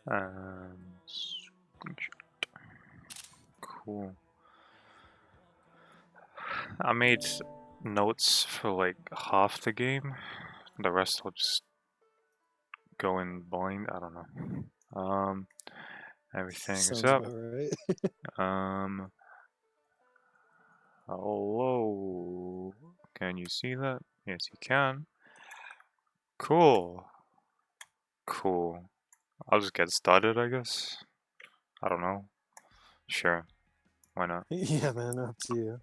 Screenshot. Cool. I made notes for like half the game. The rest will just go in blind. I don't know. Everything's Sounds up. about right. Hello. Can you see that? Yes, you can. Cool. Cool. I'll just get started, I guess. I don't know. Sure. Why not? Yeah, man, up to you.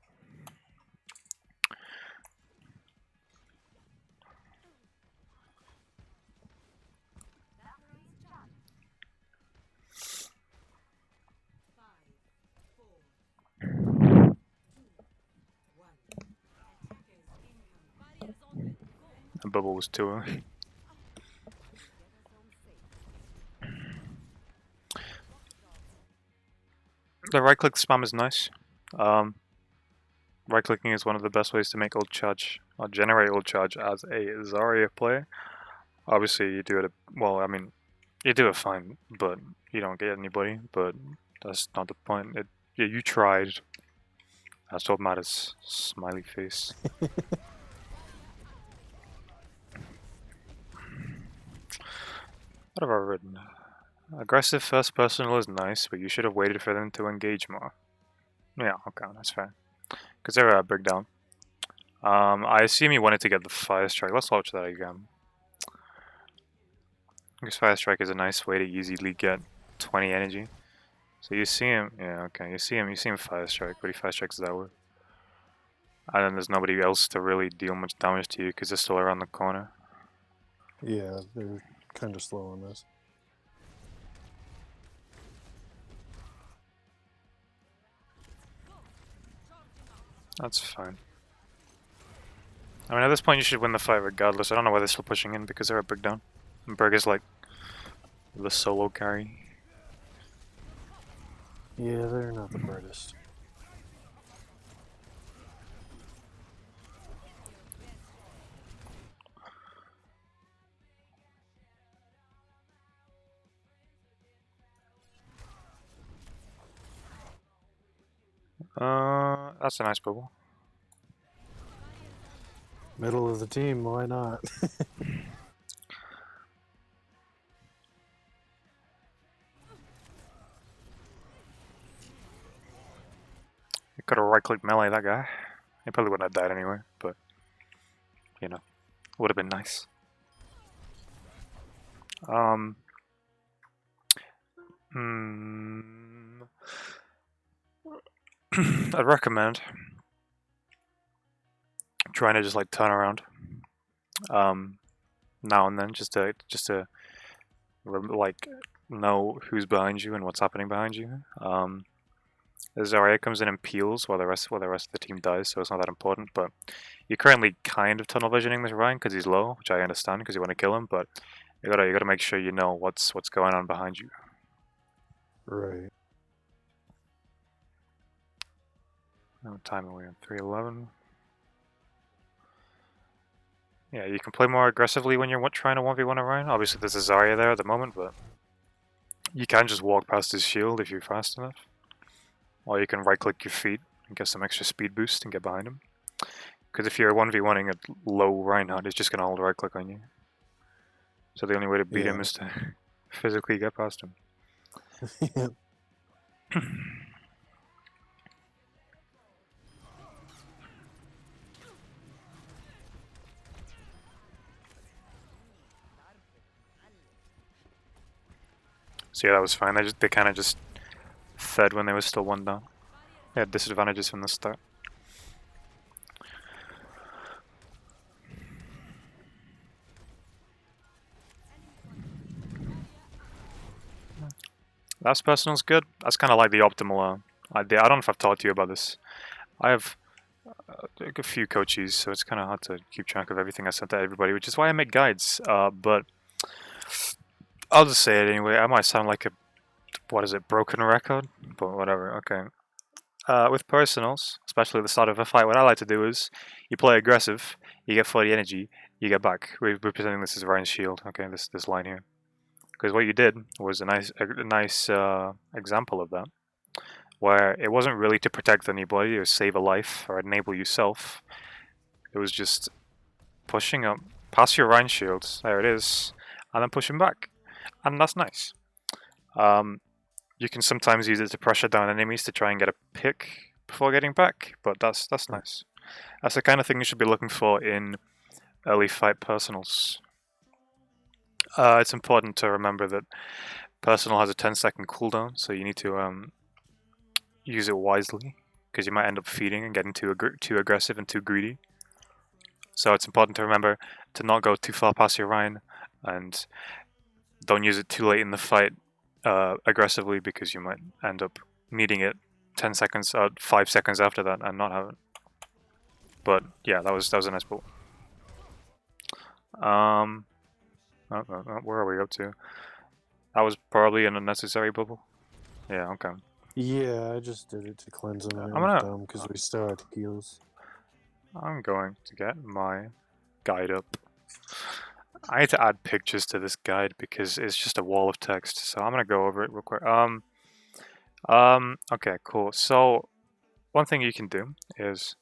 The bubble was too early. The right click spam is nice. Um, right clicking is one of the best ways to make ult charge or generate ult charge as a Zarya player. Obviously, you do it. Well, I mean, you do it fine, but you don't get anybody. But that's not the point. Yeah, you tried. That's what matters. Smiley face. What have I written? Aggressive first personal is nice, but you should have waited for them to engage more. Yeah, okay, that's fair. Because they're a breakdown. I assume you wanted to get the fire strike. Let's watch that again. Because fire strike is a nice way to easily get 20 energy. So you see him, yeah, okay, you see him fire strike, but he fire strikes that way. And then there's nobody else to really deal much damage to you because they're still around the corner. Yeah, they're kind of slow on this. That's fine. I mean, at this point you should win the fight regardless. I don't know why they're still pushing in because they're a breakdown. And Berg is like the solo carry. Yeah, they're not the brightest. That's a nice bubble. Middle of the team, why not? You could have right clicked melee that guy. He probably wouldn't have died anyway, but you know, would have been nice. Um, hmm, I'd recommend trying to just like turn around, now and then, just to like know who's behind you and what's happening behind you. The Zarya comes in and peels while the rest of the team dies, so it's not that important. But you're currently kind of tunnel visioning this Ryan because he's low, which I understand because you want to kill him. But you gotta make sure you know what's going on behind you. Right. No time away on 311. Yeah, you can play more aggressively when you're trying to 1v1 a Ryan. Obviously, there's a Zarya there at the moment, but you can just walk past his shield if you're fast enough. Or you can right click your feet and get some extra speed boost and get behind him. Because if you're 1v1ing a low Reinhardt, he's just going to hold right click on you. So the only way to beat him is to physically get past him. Yeah. So yeah, that was fine. They kind of just fed when they were still one down. They had disadvantages from the start. Last personal's good. That's kind of like the optimal idea. I don't know if I've talked to you about this. I have a few coaches, so it's kind of hard to keep track of everything I sent to everybody, which is why I make guides. But I'll just say it anyway. I might sound like a broken record, but whatever. Okay. With personals, especially at the start of a fight, what I like to do is you play aggressive, you get 40 energy, you get back. We're representing this as Ryan's shield. Okay, this line here. Because what you did was a nice example of that, where it wasn't really to protect anybody or save a life or enable yourself. It was just pushing up past your Rhine shields. There it is, and then pushing back, and that's nice. You can sometimes use it to pressure down enemies to try and get a pick before getting back, but that's nice. That's the kind of thing you should be looking for in early fight personals. It's important to remember that personal has a 10-second cooldown, so you need to use it wisely, because you might end up feeding and getting too aggressive and too greedy. So it's important to remember to not go too far past your Rhine, and don't use it too late in the fight aggressively, because you might end up needing it 10 seconds, 5 seconds after that and not have it. But yeah, that was a nice pull. Where are we up to? That was probably an unnecessary bubble. Yeah, okay. Yeah, I just did it to cleanse him, and it I'm was gonna- dumb because we still had heals. I'm going to get my guide up. I need to add pictures to this guide because it's just a wall of text, so I'm gonna go over it real quick. Okay, cool. So, one thing you can do is,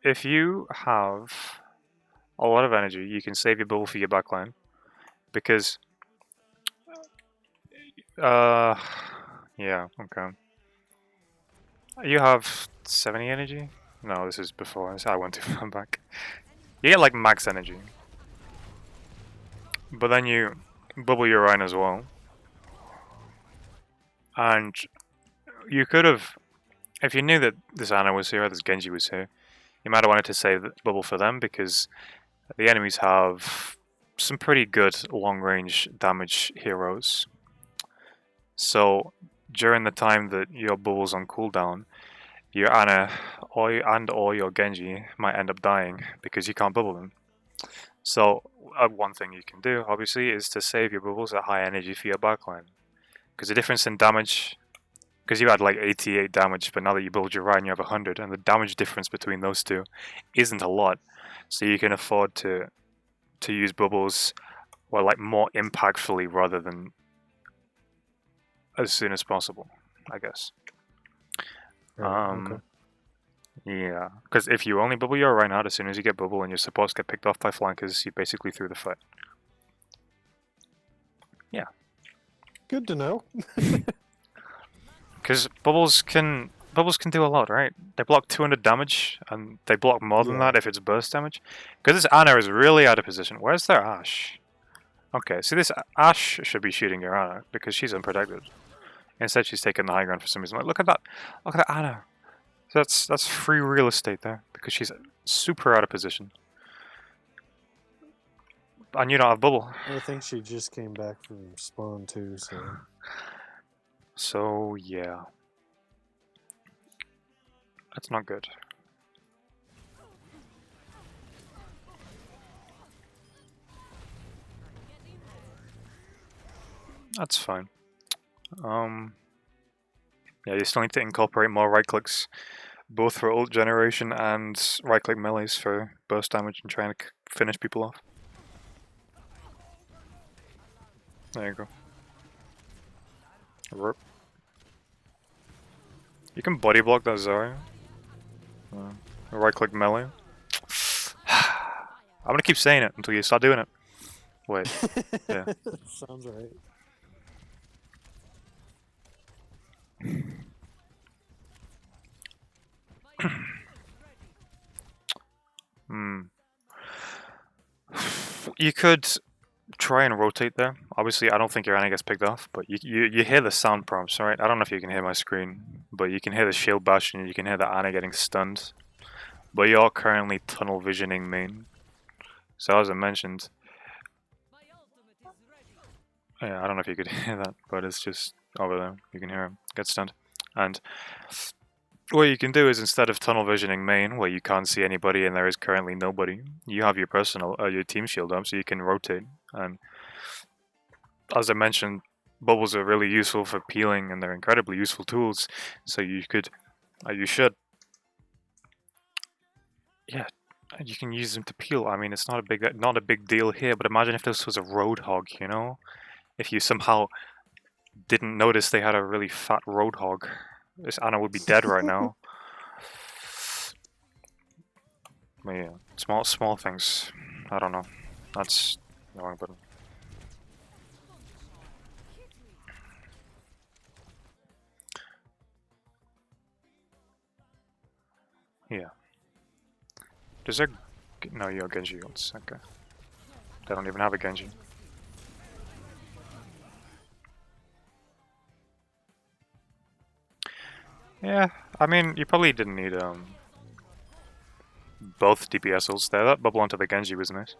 if you have a lot of energy, you can save your bubble for your backline, because, yeah, okay. You have 70 energy? No, this is before. I went too far back. You get like max energy. But then you bubble your Rhine as well. And you could have, if you knew that this Ana was here or this Genji was here, you might have wanted to save the bubble for them, because the enemies have some pretty good long-range damage heroes. So during the time that your bubble's on cooldown, your Ana or your Genji might end up dying because you can't bubble them. So one thing you can do, obviously, is to save your bubbles at high energy for your backline. Because the difference in damage, because you had like 88 damage, but now that you build your Rhine, you have 100, and the damage difference between those two isn't a lot. So you can afford to use bubbles, well, like more impactfully rather than as soon as possible, I guess. Okay. Yeah, because if you only bubble your Rhine out as soon as you get bubble and your supports get picked off by flankers, you basically threw the fight. Yeah. Good to know. Because bubbles can do a lot, right? They block 200 damage, and they block more than that if it's burst damage. Because this Ana is really out of position. Where's their Ashe? Okay, see, this Ashe should be shooting your Ana because she's unprotected. Instead, she's taking the high ground for some reason. Like, look at that! Look at that Ana. That's free real estate there because she's super out of position. And you don't have bubble. I think she just came back from spawn too, so. So yeah, that's not good. That's fine. Yeah, you still need to incorporate more right clicks, both for ult generation and right click melees for burst damage and trying to finish people off. There you go. Rip. You can body block that Zarya. Right click melee. I'm gonna keep saying it until you start doing it. Wait. Yeah. Sounds right. You could try and rotate there. Obviously, I don't think your Ana gets picked off, but you hear the sound prompts, right? I don't know if you can hear my screen, but you can hear the shield bastion, you can hear the Ana getting stunned. But you're currently tunnel visioning main. So as I mentioned, yeah, I don't know if you could hear that, but it's just over there. You can hear him get stunned. And what you can do is, instead of tunnel visioning main, where you can't see anybody and there is currently nobody, you have your your team shield up, so you can rotate. And as I mentioned, bubbles are really useful for peeling, and they're incredibly useful tools. So you should, yeah, you can use them to peel. I mean, it's not a big deal here, but imagine if this was a roadhog, you know? if you somehow didn't notice they had a really fat roadhog, this Anna would be dead right now. But yeah, small things. I don't know. That's the wrong button. Yeah. Does there... No, you have Genji ults. Okay. They don't even have a Genji. Yeah, I mean, you probably didn't need both DPS ults there. That bubble onto the Genji was nice.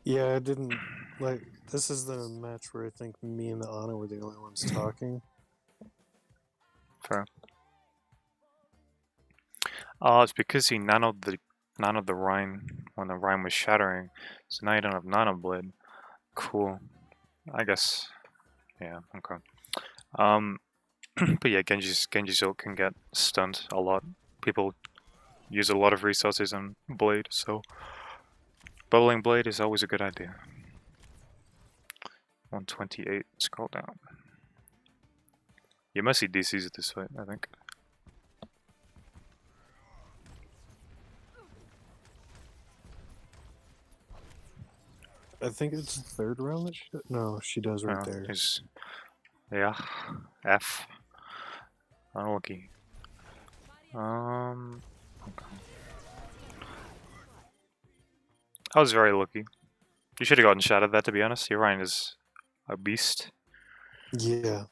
Yeah, I didn't like. This is the match where I think me and the Ana were the only ones talking. Fair. Oh, it's because he nanoed the Rhine when the Rhine was shattering. So now you don't have Nano Blade. Cool. I guess. Yeah, okay. But yeah, Genji's ult can get stunned a lot. People use a lot of resources on Blade, so bubbling Blade is always a good idea. 128, scroll down. You must see DCs at this fight, I think. I think it's the third round that she. No, she does right there. Yeah, F. Unlucky. Okay. I was very lucky. You should have gotten shot at that, to be honest. Your Ryan is a beast. Yeah.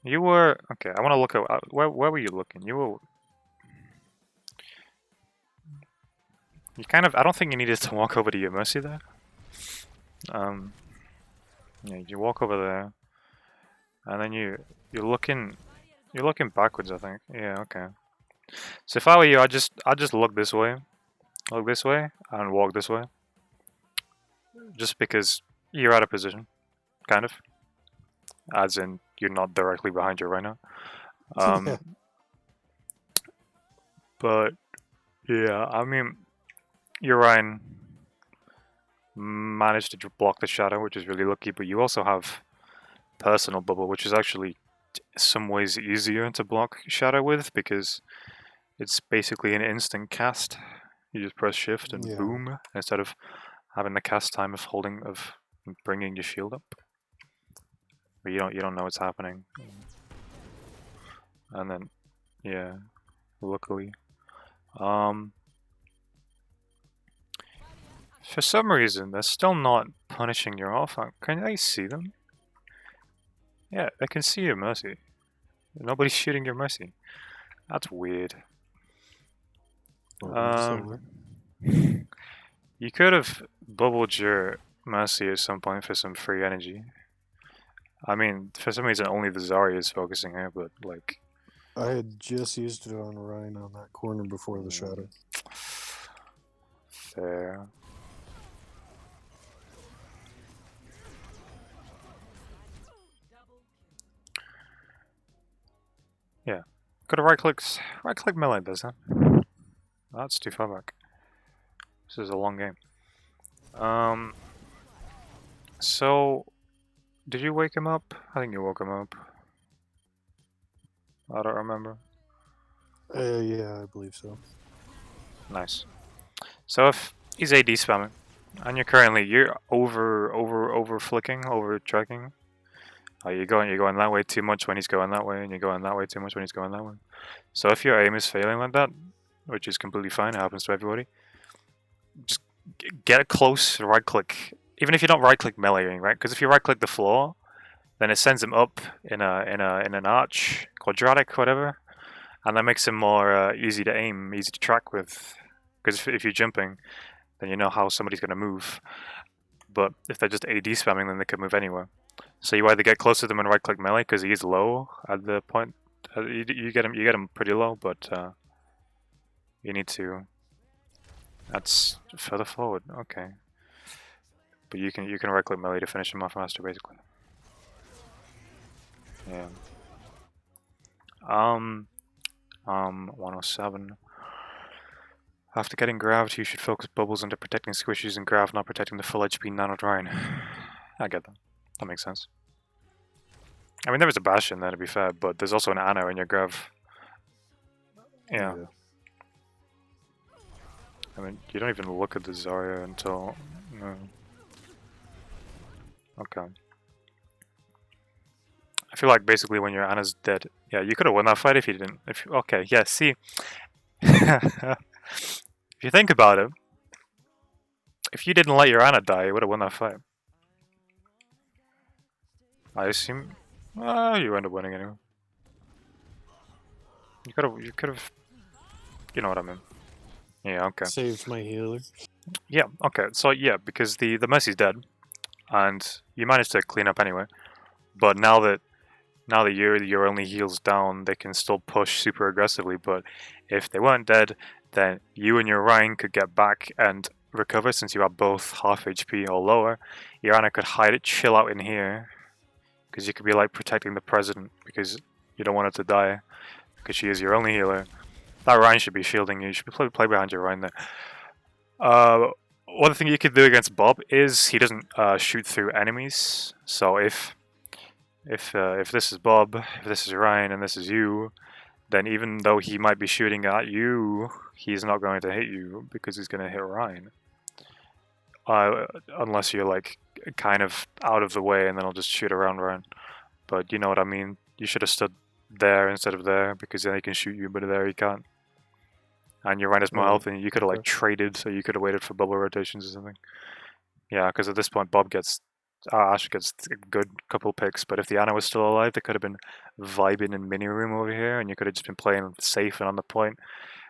You were... Okay, I want to look at... Where were you looking? You were... You kind of... I don't think you needed to walk over to your Mercy there. Yeah, you walk over there. And then you're looking... You're looking backwards, I think. Yeah, okay. So if I were you, I'd just look this way. Look this way, and walk this way. Just because you're out of position. Kind of. As in, you're not directly behind you right now. Yeah. But, yeah, I mean, Urian managed to block the shadow, which is really lucky, but you also have personal bubble, which is actually some ways easier to block shadow with, because it's basically an instant cast. You just press shift and boom, instead of having the cast time of bringing your shield up. But you don't know what's happening. And then, yeah, luckily. For some reason, they're still not punishing your off. Can I see them? Yeah, they can see your Mercy. Nobody's shooting your Mercy. That's weird. You could have bubbled your Mercy at some point for some free energy. I mean, for some reason, only the Zarya is focusing here, but like... I had just used it on Ryan on that corner before the shadow. Fair. Yeah. Could have right click melee does that. That's too far back. This is a long game. So did you wake him up? I think you woke him up. I don't remember. Yeah, I believe so. Nice. So if he's AD spamming, and you're over flicking, over tracking. You're going that way too much when he's going that way, and you're going that way too much when he's going that way. So if your aim is failing like that, which is completely fine, it happens to everybody, just get close, right click. Even if you don't right click meleeing, right? Because if you right click the floor, then it sends him up in an arch, quadratic, whatever, and that makes him more easy to aim, easy to track with. Because if you're jumping, then you know how somebody's going to move. But if they're just AD spamming, then they could move anywhere. So you either get close to them and right-click melee because he's low at the point. You get him pretty low, but you need to. That's further forward, okay. But you can right-click melee to finish him off faster, basically. Yeah. 107. After getting grabbed, you should focus bubbles into protecting squishies and grav, not protecting the full HP nano Ryan. I get that. That makes sense. I mean, there was a Bastion there, to be fair, but there's also an Anno in your grav. Yeah. I mean, you don't even look at the Zarya until... No. Okay. I feel like basically when your Anna's dead... Yeah, you could have won that fight if you didn't... Okay, yeah, see... If you think about it, if you didn't let your Anna die, you would have won that fight. I assume... you end up winning anyway. You could have... You know what I mean. Yeah, okay. Saved my healer. Yeah, okay. So yeah, because the Mercy's dead, and you managed to clean up anyway. But now that your only heals down, they can still push super aggressively. But if they weren't dead, then you and your Ryan could get back and recover since you are both half HP or lower. Your Anna could hide it, chill out in here, because you could be like protecting the president because you don't want her to die, because she is your only healer. That Ryan should be shielding you. You should play behind your Ryan there. One thing you could do against Bob is he doesn't shoot through enemies. So if this is Bob, if this is Ryan, and this is you, then even though he might be shooting at you, he's not going to hit you because he's going to hit Ryan. Unless you're like kind of out of the way, and then I'll just shoot around Ryan. But you know what I mean. You should have stood there instead of there because then he can shoot you, but there he can't. And your Ryan has more health, and you could have like traded, so you could have waited for bubble rotations or something. Yeah, because at this point Bob gets, Ash gets a good couple picks, but if the Anna was still alive, they could have been vibing in mini room over here, and you could have just been playing safe and on the point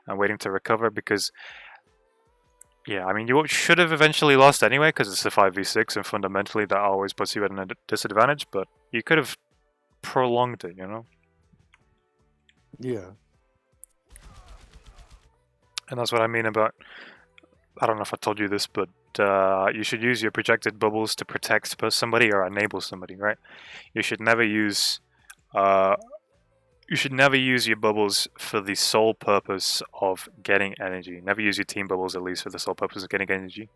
and waiting to recover. Because, yeah, I mean, you should have eventually lost anyway because it's a 5v6, and fundamentally that always puts you at a disadvantage. But you could have prolonged it, you know. Yeah. And that's what I mean about, I don't know if I told you this, but you should use your projected bubbles to protect somebody or enable somebody, right? You should never use your bubbles for the sole purpose of getting energy. Never use your team bubbles, at least, for the sole purpose of getting energy.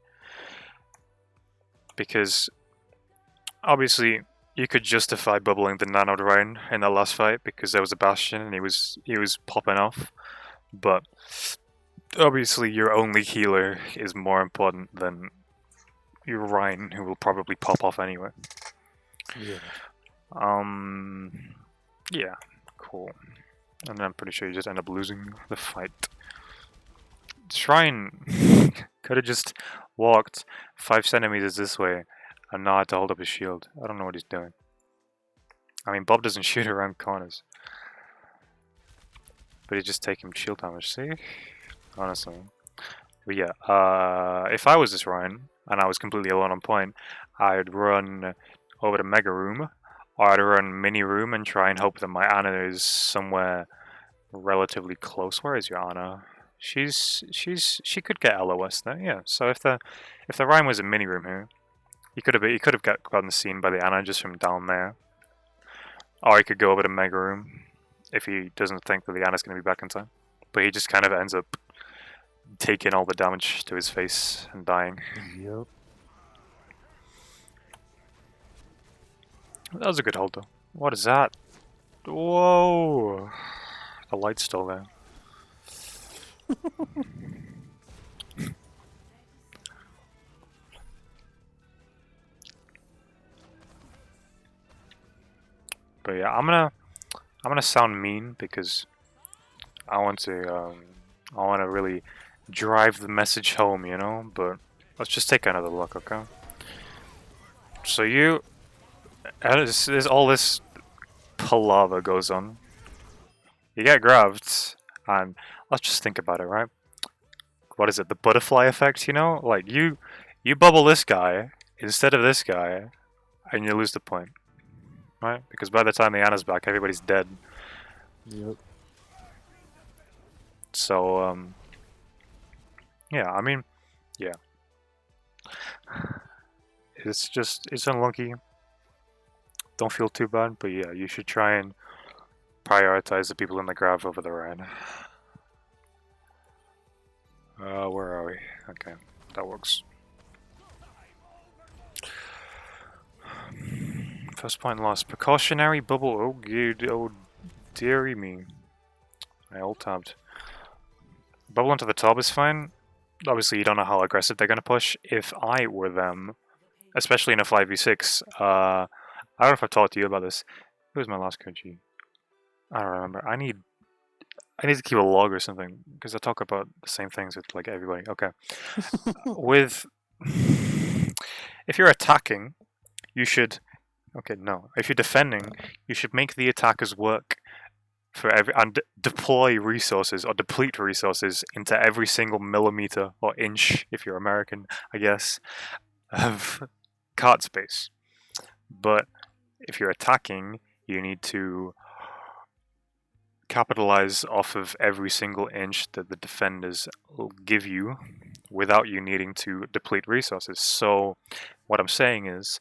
Because obviously you could justify bubbling the Nano Ryan in that last fight because there was a Bastion and he was popping off, but obviously your only healer is more important than your Ryan, who will probably pop off anyway. Yeah. Yeah, cool. And I'm pretty sure you just end up losing the fight. Shrine could have just walked 5 centimeters this way and not had to hold up his shield. I don't know what he's doing. I mean, Bob doesn't shoot around corners. But he's just taking shield damage, see? Honestly. But yeah, if I was this Ryan, and I was completely alone on point, I'd run over to Mega Room, or I'd run Mini Room and try and hope that my Anna is somewhere relatively close. Where is your Anna? She could get LOS there, yeah. So if the Ryan was in Mini Room here, he could have gotten seen by the Anna just from down there. Or he could go over to Mega Room if he doesn't think that the Anna's going to be back in time. But he just kind of ends up taking all the damage to his face and dying. Yep. That was a good hold though. What is that? Whoa! The light's still there. But yeah, I'm gonna sound mean because I want to really drive the message home, you know. But let's just take another look, okay? So there's all this palaver goes on. You get grabbed, and let's just think about it, right? What is it? The butterfly effect, you know? Like you bubble this guy instead of this guy, and you lose the point. Right? Because by the time the Anna's back, everybody's dead. Yep. So, yeah, I mean, yeah. It's unlucky. Don't feel too bad, but yeah, you should try and prioritize the people in the grav over the Ryan. Where are we? Okay, that works. First point lost. Precautionary bubble. Oh, good. Oh, dearie me. I alt-tabbed. Bubble onto the top is fine. Obviously, you don't know how aggressive they're going to push. If I were them, especially in a 5v6, I don't know if I've talked to you about this. Who was my last Kage? I don't remember. I need to keep a log or something, because I talk about the same things with like everybody. Okay. With... If you're attacking, you should... Okay, no. If you're defending, you should make the attackers work for every... and deploy resources or deplete resources into every single millimeter or inch, if you're American, I guess, of card space. But if you're attacking, you need to capitalize off of every single inch that the defenders will give you without you needing to deplete resources. So what I'm saying is,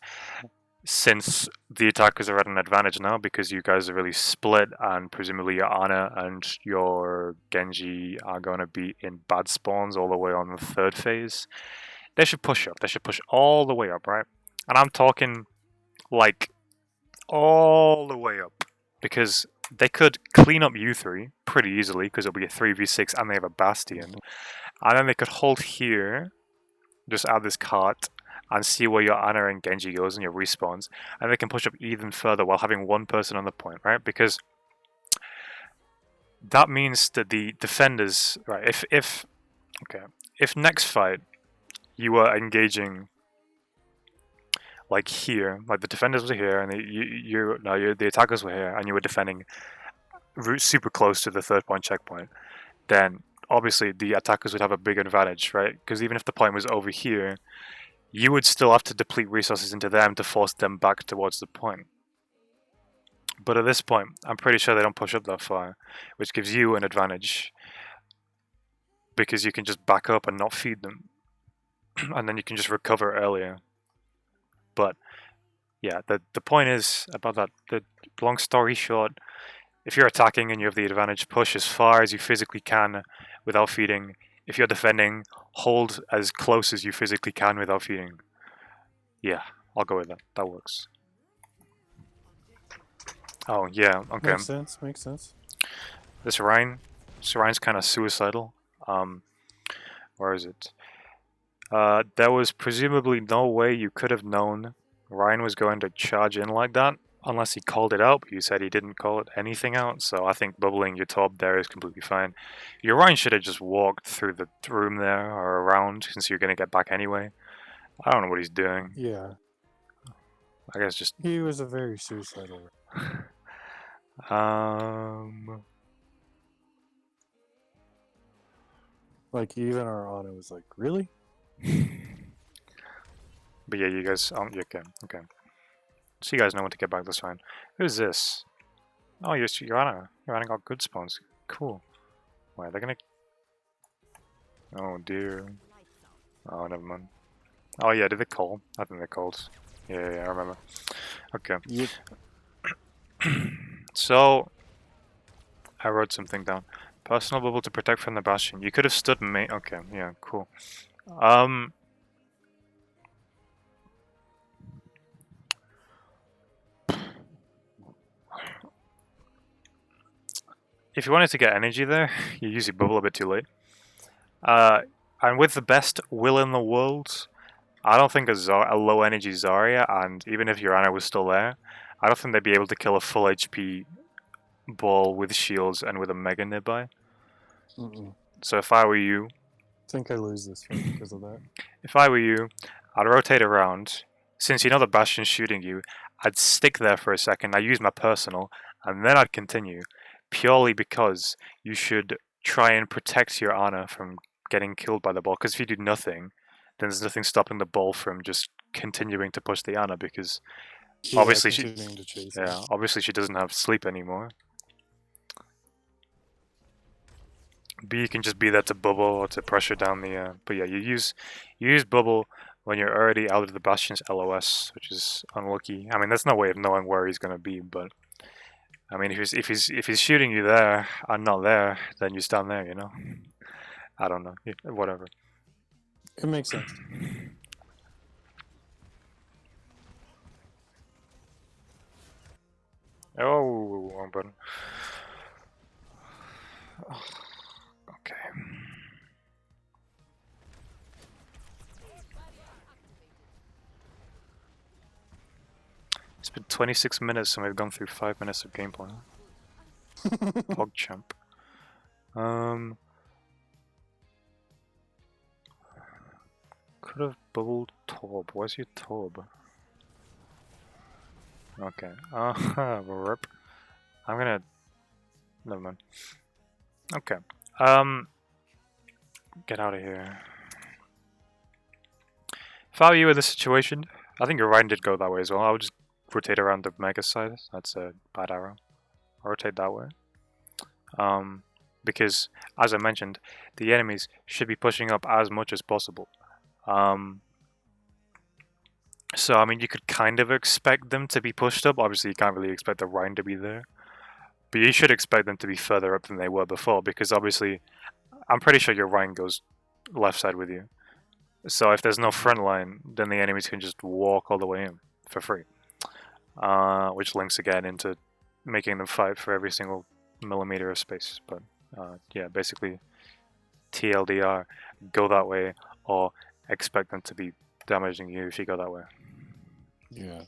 since the attackers are at an advantage now because you guys are really split and presumably your Ana and your Genji are going to be in bad spawns all the way on the third phase, they should push up. They should push all the way up, right? And I'm talking like all the way up, because they could clean up U3 pretty easily because it'll be a 3v6 and they have a Bastion. And then they could hold here, just add this cart, and see where your Ana and Genji goes and your respawns. And they can push up even further while having one person on the point, right? Because that means that the defenders, right, if next fight you are engaging like here, like the defenders were here, and the attackers were here, and you were defending super close to the third point checkpoint, then obviously the attackers would have a big advantage, right? Because even if the point was over here, you would still have to deplete resources into them to force them back towards the point. But at this point, I'm pretty sure they don't push up that far, which gives you an advantage, because you can just back up and not feed them, and then you can just recover earlier. But yeah, the point is about that. The long story short, if you're attacking and you have the advantage, push as far as you physically can without feeding. If you're defending, hold as close as you physically can without feeding. Yeah, I'll go with that. That works. Oh yeah, okay. Makes sense. Makes sense. This Rhine's kind of suicidal. Where is it? There was presumably no way you could have known Ryan was going to charge in like that, unless he called it out, but you said he didn't call it anything out, so I think bubbling your top there is completely fine. Your Ryan should have just walked through the room there, or around, since you're going to get back anyway. I don't know what he's doing. Yeah. I guess just... He was a very suicidal. Like, even our Ana was like, really? But yeah, you guys... okay. So you guys know when to get back, that's fine. Who's this? Oh, you're Ana. Your Ana got good spawns. Cool. Wait, they're gonna... Oh dear. Oh, never mind. Oh yeah, did they call? I think they called. Yeah, I remember. Okay. Yep. So, I wrote something down. Personal bubble to protect from the Bastion. You could have stood me. Okay, yeah, cool. If you wanted to get energy there, you use your bubble a bit too late. And with the best will in the world, I don't think a low energy Zarya, and even if your Ana was still there, I don't think they'd be able to kill a full HP ball with shields and with a Mega nearby. So if I were you... I think I lose this fight because of that. If I were you, I'd rotate around. Since you know the Bastion's shooting you, I'd stick there for a second, I'd use my personal, and then I'd continue. Purely because you should try and protect your Ana from getting killed by the ball. Because if you do nothing, then there's nothing stopping the ball from just continuing to push the Ana, because obviously obviously she doesn't have sleep anymore. But you can just be there to bubble or to pressure down the... but yeah, you use bubble when you're already out of the Bastion's LOS, which is unlucky. I mean, there's no way of knowing where he's gonna be, but I mean, if he's shooting you there and not there, then you stand there, you know. I don't know. Whatever. It makes sense. Oh, wrong button. Okay. It's been 26 minutes and we've gone through 5 minutes of gameplay. PogChamp. Could have bubbled Torb. Where's your Torb? Okay. Rip. I'm gonna. Never mind. Okay. Get out of here. If I were you in this situation, I think your Ryan did go that way as well. I would just rotate around the Mega side. That's a bad arrow. Rotate that way. Because, as I mentioned, the enemies should be pushing up as much as possible. So, I mean, you could kind of expect them to be pushed up. Obviously, you can't really expect the Rhine to be there. But you should expect them to be further up than they were before, because obviously, I'm pretty sure your Rhine goes left side with you. So if there's no front line, then the enemies can just walk all the way in for free. Which links again into making them fight for every single millimeter of space. But yeah, basically, TLDR, go that way, or expect them to be damaging you if you go that way. Yeah.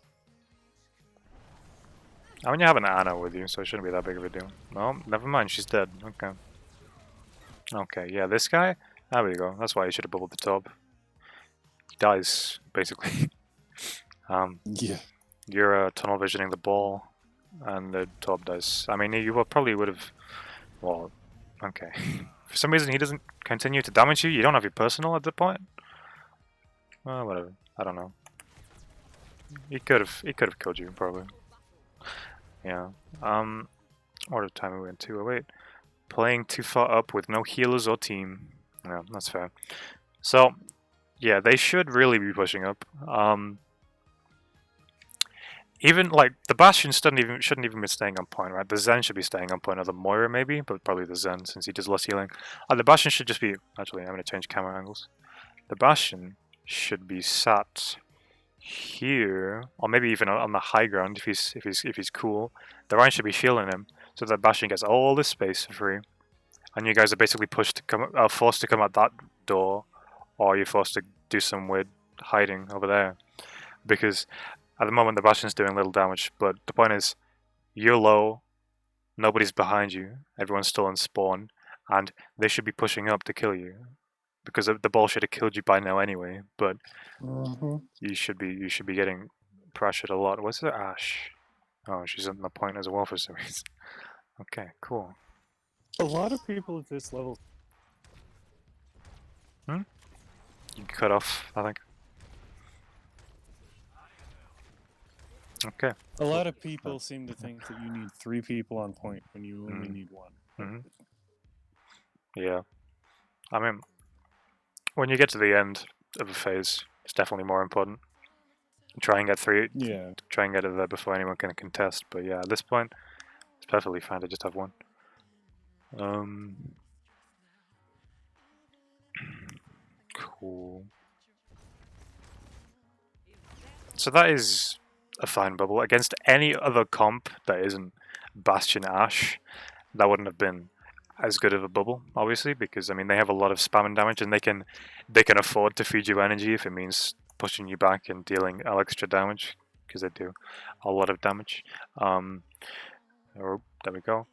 I mean, you have an Anna with you, so it shouldn't be that big of a deal. No, never mind, she's dead. Okay. Okay, yeah, this guy? There we go. That's why you should have bubbled the top. He dies, basically. Yeah. You're tunnel visioning the ball, and the top dies. I mean, you probably would have. Well, okay. For some reason, he doesn't continue to damage you. You don't have your personal at that point. Well, whatever. I don't know. He could have. He could have killed you probably. Yeah. Order time we went 208. Playing too far up with no healers or team. Yeah, that's fair. So, yeah, they should really be pushing up. Even like the Bastion shouldn't even be staying on point, right? The Zen should be staying on point, or the Moira maybe, but probably the Zen since he does less healing. The Bastion should just be. Actually, I'm gonna change camera angles. The Bastion should be sat here, or maybe even on the high ground if he's cool. The Rhine should be shielding him, so that Bastion gets all this space for free, and you guys are basically forced to come out that door, or you're forced to do some weird hiding over there, because at the moment the Bastion's doing little damage. But the point is, you're low, nobody's behind you, everyone's still in spawn, and they should be pushing up to kill you. Because the ball should have killed you by now anyway, but you should be getting pressured a lot. What's the Ash? Oh, she's on the point as well for some reason. Okay, cool. A lot of people at this level. You cut off, I think. Okay. A lot of people seem to think that you need 3 people on point when you only need 1. Yeah. I mean, when you get to the end of a phase, it's definitely more important. Try and get 3. Yeah. Try and get it there before anyone can contest. But yeah, at this point, it's perfectly fine to just have 1. Cool. So that is a fine bubble. Against any other comp that isn't Bastion Ash, that wouldn't have been as good of a bubble, obviously, because I mean they have a lot of spam and damage, and they can afford to feed you energy if it means pushing you back and dealing extra damage, because they do a lot of damage. Oh, there we go.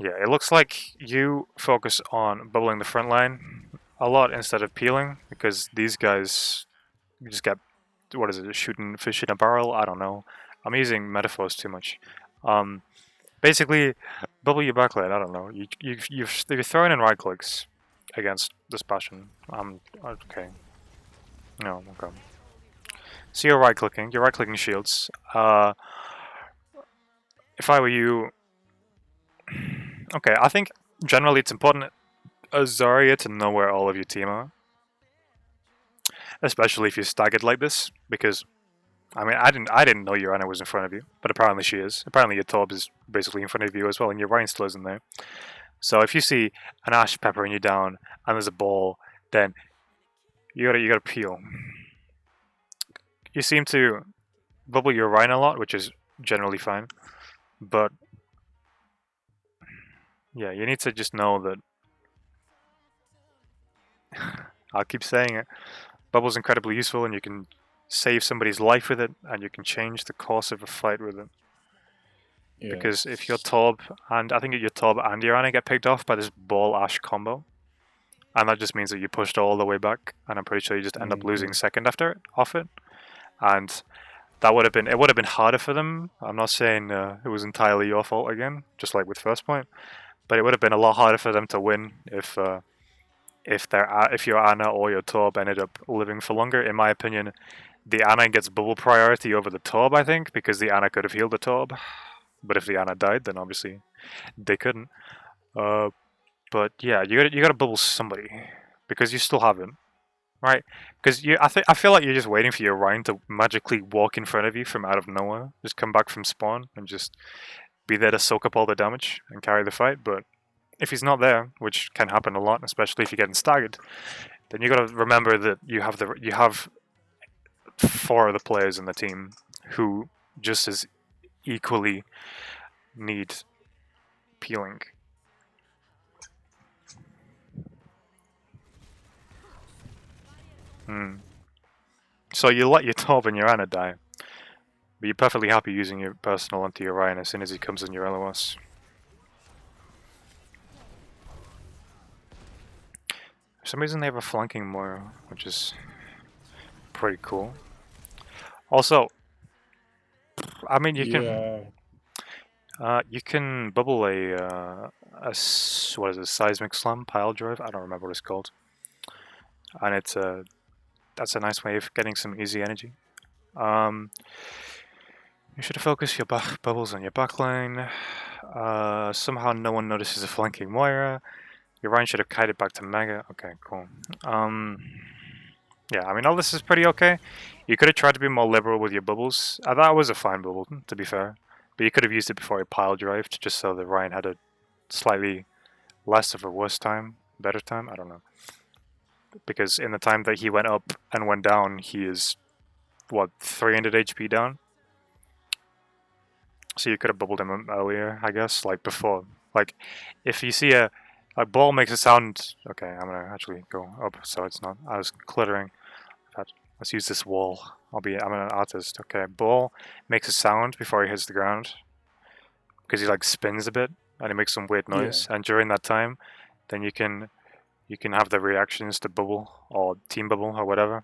Yeah, it looks like you focus on bubbling the front line a lot instead of peeling, because these guys, you just get, what is it, shooting fish in a barrel? I don't know. I'm using metaphors too much. Basically, bubble your backline. I don't know. You're throwing in right clicks against this Bastion. Okay. No, okay. So you're right clicking. You're right clicking shields. If I were you, okay, I think generally it's important as Zarya to know where all of your team are, especially if you're staggered like this, because I mean I didn't know your Ana was in front of you, but apparently she is. Apparently your Torb is basically in front of you as well, and your Rhine still isn't there. So if you see an Ash peppering you down and there's a ball, then you gotta peel. You seem to bubble your Rhine a lot, which is generally fine, but yeah, you need to just know that. I'll keep saying it. Bubble's incredibly useful, and you can save somebody's life with it, and you can change the course of a fight with it. Yeah. Because if your Torb and I think your Torb and your Ana get picked off by this ball Ash combo, and that just means that you pushed all the way back, and I'm pretty sure you just end up losing second after it, off it, and that would have been harder for them. I'm not saying it was entirely your fault again, just like with first point, but it would have been a lot harder for them to win if your Ana or your Torb ended up living for longer. In my opinion, the Ana gets bubble priority over the Torb, I think, because the Ana could have healed the Torb. But if the Ana died, then obviously they couldn't. But yeah, you gotta bubble somebody because you still have him, right? Because I feel like you're just waiting for your Rhine to magically walk in front of you from out of nowhere, just come back from spawn and just be there to soak up all the damage and carry the fight. But if he's not there, which can happen a lot, especially if you're getting staggered, then you gotta remember that you have 4 other players in the team who just as equally need peeling. So you let your Torb and your Ana die, but you're perfectly happy using your personal onto your Ryan as soon as he comes in your LOS. For some reason they have a flanking Moira, which is pretty cool. Also, I mean you can bubble a what is it, seismic slam pile drive? I don't remember what it's called, and that's a nice way of getting some easy energy. You should focus your bubbles on your backline. Somehow no one notices a flanking Moira. Your Ryan should have kited back to Mega. Okay, cool. Yeah, I mean all this is pretty okay. You could have tried to be more liberal with your bubbles. That was a fine bubble, to be fair. But you could have used it before a pile drive, just so that Ryan had a slightly less of a worse time, better time. I don't know. Because in the time that he went up and went down, he is what 300 HP down. So you could have bubbled him earlier, I guess, like before. Like if you see a ball makes a sound. Okay, I'm gonna actually go up so it's not as cluttering. Let's use this wall. I'm an artist. Okay, ball makes a sound before he hits the ground because he like spins a bit and he makes some weird noise. Yeah. And during that time, then you can have the reactions to bubble or team bubble or whatever,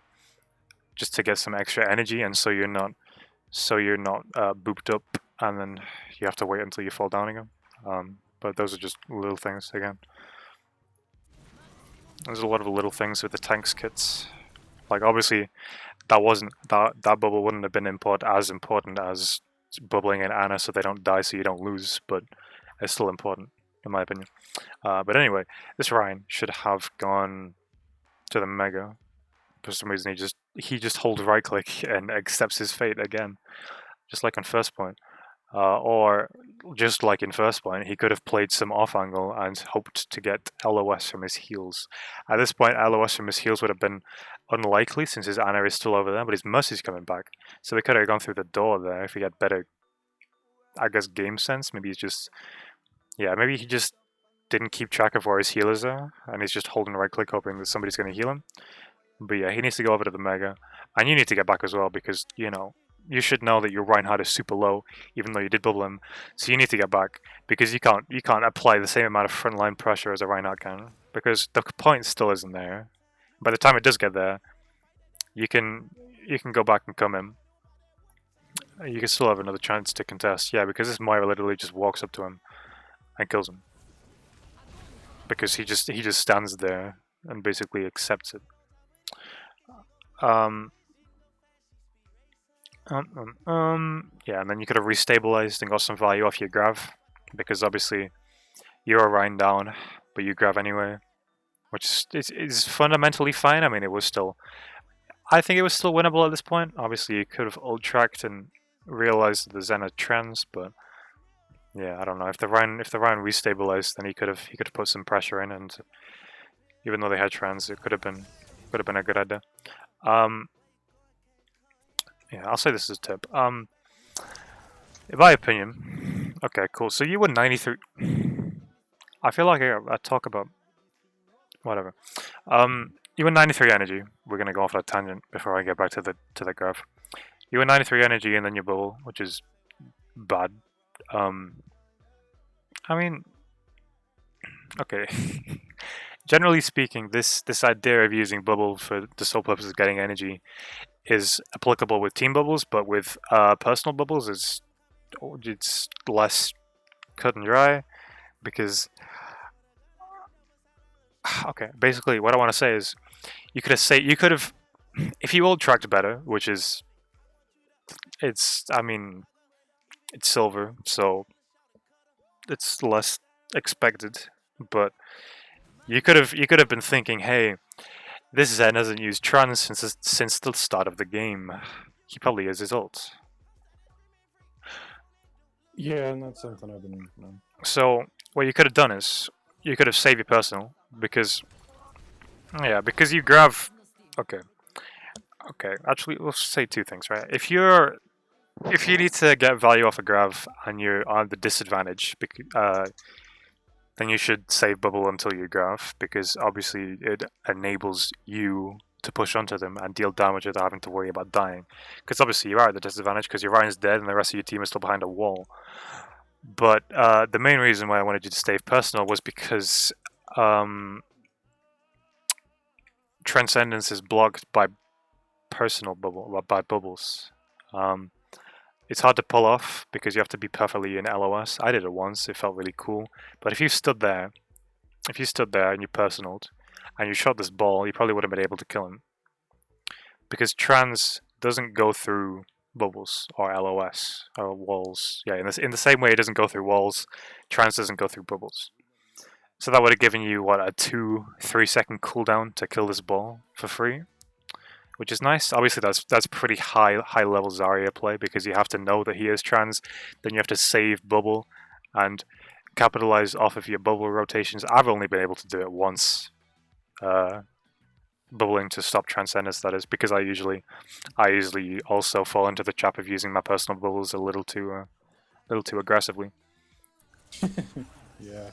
just to get some extra energy, and so you're not booped up, and then you have to wait until you fall down again. But those are just little things again. There's a lot of little things with the tanks kits. Like obviously, that bubble wouldn't have been as important as bubbling in Ana so they don't die so you don't lose, but it's still important in my opinion. But anyway, this Ryan should have gone to the Mega. For some reason, he just holds right click and accepts his fate again, just like on first point. Or just like in first point, he could have played some off angle and hoped to get LOS from his heals. At this point, LOS from his heals would have been unlikely since his Ana is still over there, but his Mercy's coming back. So he could have gone through the door there if he had better, I guess, game sense. Maybe he just didn't keep track of where his healers are, and he's just holding right click hoping that somebody's going to heal him. But yeah, he needs to go over to the Mega, and you need to get back as well because, you should know that your Reinhardt is super low, even though you did bubble him. So you need to get back because you can't apply the same amount of frontline pressure as a Reinhardt can because the point still isn't there. By the time it does get there, you can go back and come in. You can still have another chance to contest, yeah, because this Moira literally just walks up to him and kills him because he just stands there and basically accepts it. Yeah, and then you could have restabilized and got some value off your grav, because obviously you're a Rhine down, but you grav anyway, which is fundamentally fine. I mean, I think it was still winnable at this point. Obviously, you could have ult tracked and realized the Zenith trends, but Yeah, I don't know. If the Rhine restabilized, then he could have put some pressure in, and even though they had trans, it could have been a good idea. Yeah, I'll say this as a tip. In my opinion, okay, cool. So you were 93. I feel like I talk about whatever. You were 93 energy. We're gonna go off that tangent before I get back to the graph. You were 93 energy and then your bubble, which is bad. Um, I mean, okay. Generally speaking, this idea of using bubble for the sole purpose of getting energy is applicable with team bubbles, but with personal bubbles, it's less cut and dry because okay, basically what I want to say is you could have if you all tracked better, which is it's I mean it's silver, so it's less expected, but you could have been thinking, hey, this Zen hasn't used trans since the start of the game. He probably has his ult. Yeah, and that's something I've been working on. So what you could have done is you could have saved your personal because yeah, because you grab okay. Okay, actually we'll say two things, right? If you need to get value off a grav and you're on the disadvantage, then you should save bubble until you grav because obviously it enables you to push onto them and deal damage without having to worry about dying. Because obviously you are at the disadvantage because your Ryan's dead and the rest of your team is still behind a wall. But the main reason why I wanted you to stay personal was because Transcendence is blocked by personal bubble by bubbles. Um, it's hard to pull off because you have to be perfectly in LOS. I did it once; it felt really cool. But if you stood there and you personaled and you shot this ball, you probably wouldn't have been able to kill him because trans doesn't go through bubbles or LOS or walls. Yeah, in the same way it doesn't go through walls, trans doesn't go through bubbles. So that would have given you what a 2-3 second cooldown to kill this ball for free, which is nice. Obviously, that's pretty high level Zarya play because you have to know that he is trans. Then you have to save bubble and capitalize off of your bubble rotations. I've only been able to do it once, bubbling to stop transcendence. That is because I usually also fall into the trap of using my personal bubbles a little too aggressively. Yeah.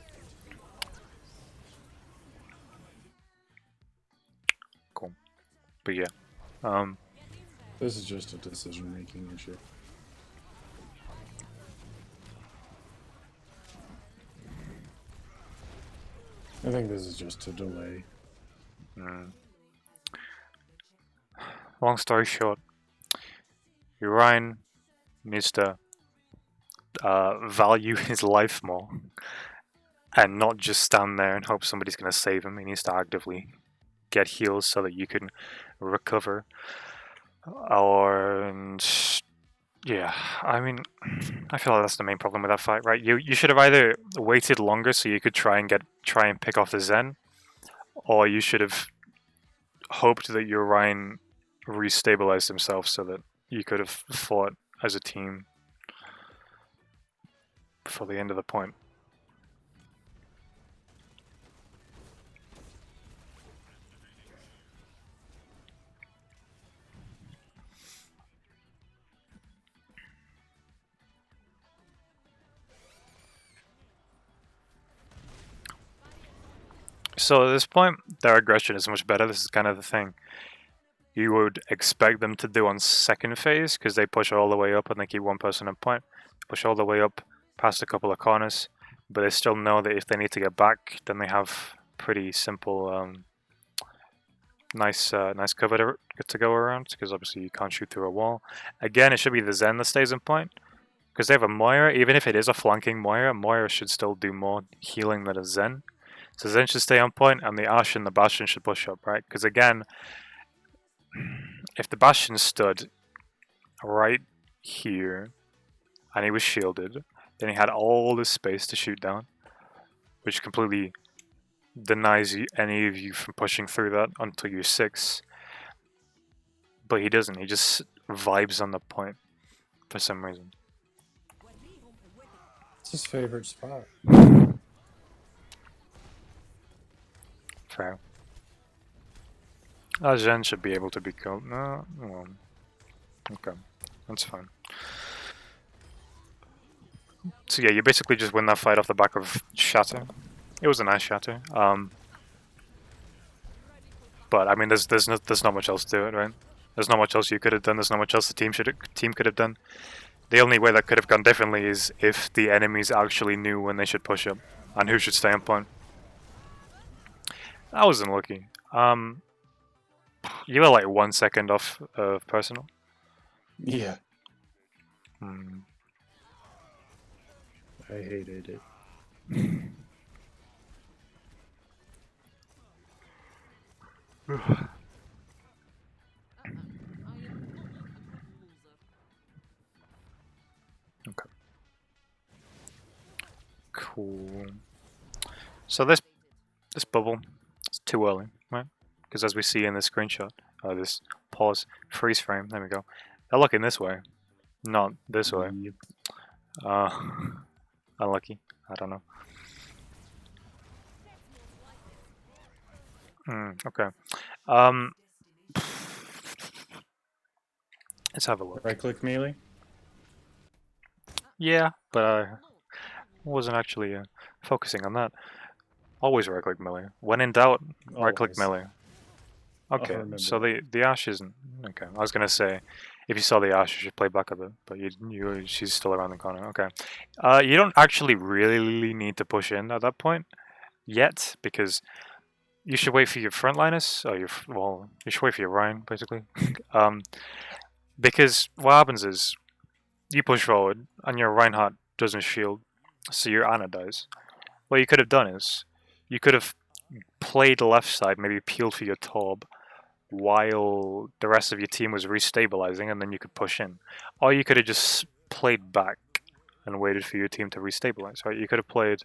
Cool, but yeah. Um, This is just a decision making issue. I think this is just a delay. Long story short, Ryan needs to value his life more and not just stand there and hope somebody's going to save him. He needs to actively get heals so that you can recover. Yeah, I mean, I feel like that's the main problem with that fight, right? You should have either waited longer so you could try and pick off the Zen, or you should have hoped that your Ryan restabilized himself so that you could have fought as a team before the end of the point. So at this point, their aggression is much better. This is kind of the thing you would expect them to do on second phase because they push all the way up and they keep one person in point. Push all the way up past a couple of corners, but they still know that if they need to get back, then they have pretty simple, nice cover to go around because obviously you can't shoot through a wall. Again, it should be the Zen that stays in point because they have a Moira. Even if it is a flanking Moira, Moira should still do more healing than a Zen. So Zen should stay on point, and the Ashe and the Bastion should push up, right? Because again, if the Bastion stood right here and he was shielded, then he had all this space to shoot down, which completely denies any of you from pushing through that until you're 6. But he doesn't. He just vibes on the point for some reason. It's his favorite spot. Fair. Zhen should be able to be killed. No, well, okay, that's fine. So yeah, you basically just win that fight off the back of Shatter. It was a nice Shatter. But I mean, there's not much else to it, right? There's not much else you could have done. There's not much else the team could have done. The only way that could have gone differently is if the enemies actually knew when they should push up and who should stay on point. That was unlucky. You were like 1 second off of personal. Yeah. Hmm. I hated it. Okay. Cool. So this bubble, it's too early, right? Because as we see in this screenshot, this pause freeze frame, there we go. They're looking this way, not this way. Yep. Unlucky. I don't know. Okay. Let's have a look. Right click melee. Yeah, but I wasn't actually focusing on that. Always right click melee. When in doubt, right click Always. melee. Okay, remember. so the Ash isn't okay. I was gonna say, if you saw the Ash, you should play back a bit, but she's still around the corner. Okay, you don't actually really need to push in at that point yet because you should wait for your frontliners. Or you should wait for your Ryan basically. Because what happens is you push forward and your Reinhardt doesn't shield, so your Ana dies. What you could have done is you could have played left side, maybe peeled for your Torb, while the rest of your team was restabilizing, and then you could push in. Or you could have just played back and waited for your team to restabilize. Right? You could have played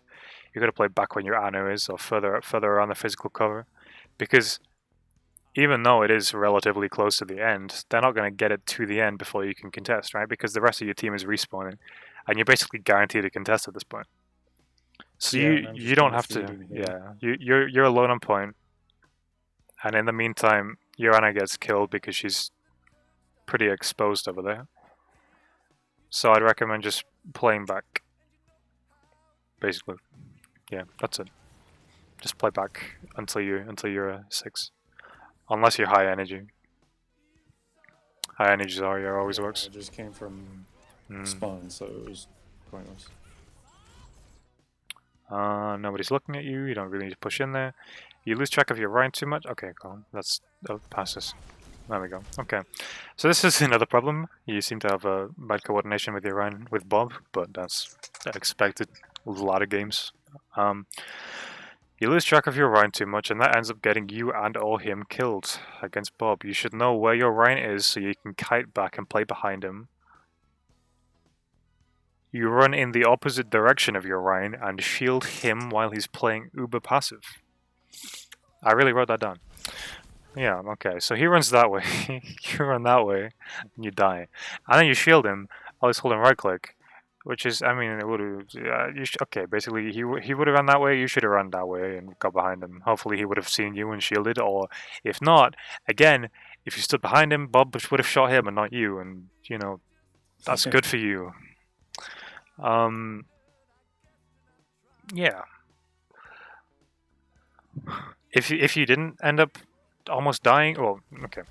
back when your Ana is, or further around the physical cover, because even though it is relatively close to the end, they're not going to get it to the end before you can contest, right? Because the rest of your team is respawning, and you're basically guaranteed to contest at this point. So Yeah, you don't have to. Yeah, you're alone on point, and in the meantime, your Ana gets killed because she's pretty exposed over there. So I'd recommend just playing back. Basically, yeah, that's it. Just play back until you're 6, unless you're high energy. High energy Zarya always works. I just came from spawn, so it was pointless. Nobody's looking at you. You don't really need to push in there. You lose track of your Ryan too much. Okay, cool. That's passes. There we go. Okay, so this is another problem. You seem to have a bad coordination with your Ryan with Bob, but that's expected. A lot of games. You lose track of your Ryan too much, and that ends up getting you and or him killed against Bob. You should know where your Ryan is so you can kite back and play behind him. You run in the opposite direction of your Ryan and shield him while he's playing uber passive. I really wrote that down. Yeah, okay, so he runs that way, you run that way, and you die. And then you shield him while he's holding right click, which is, I mean, it would have, okay, basically he would have run that way, you should have run that way and got behind him. Hopefully he would have seen you and shielded, or if not, again, if you stood behind him, Bob would have shot him and not you, and, you know, that's good for you. Yeah. If you didn't end up almost dying, well, okay.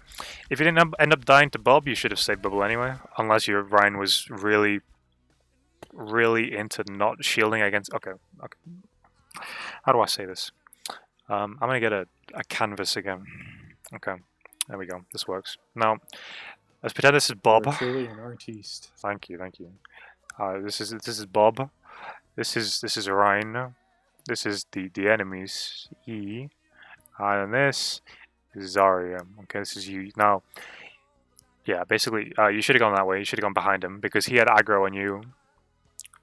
If you didn't end up dying to Bob, you should have saved bubble anyway, unless your Ryan was really into not shielding against. Okay. How do I say this? I'm gonna get a canvas again. Okay, there we go. This works. Now, let's pretend this is Bob. You're truly an artiste. Thank you. This is Bob. This is Ryan. This is the enemies. E. And this is Zarya. Okay, this is you. Now, yeah, basically, you should have gone that way. You should have gone behind him because he had aggro on you.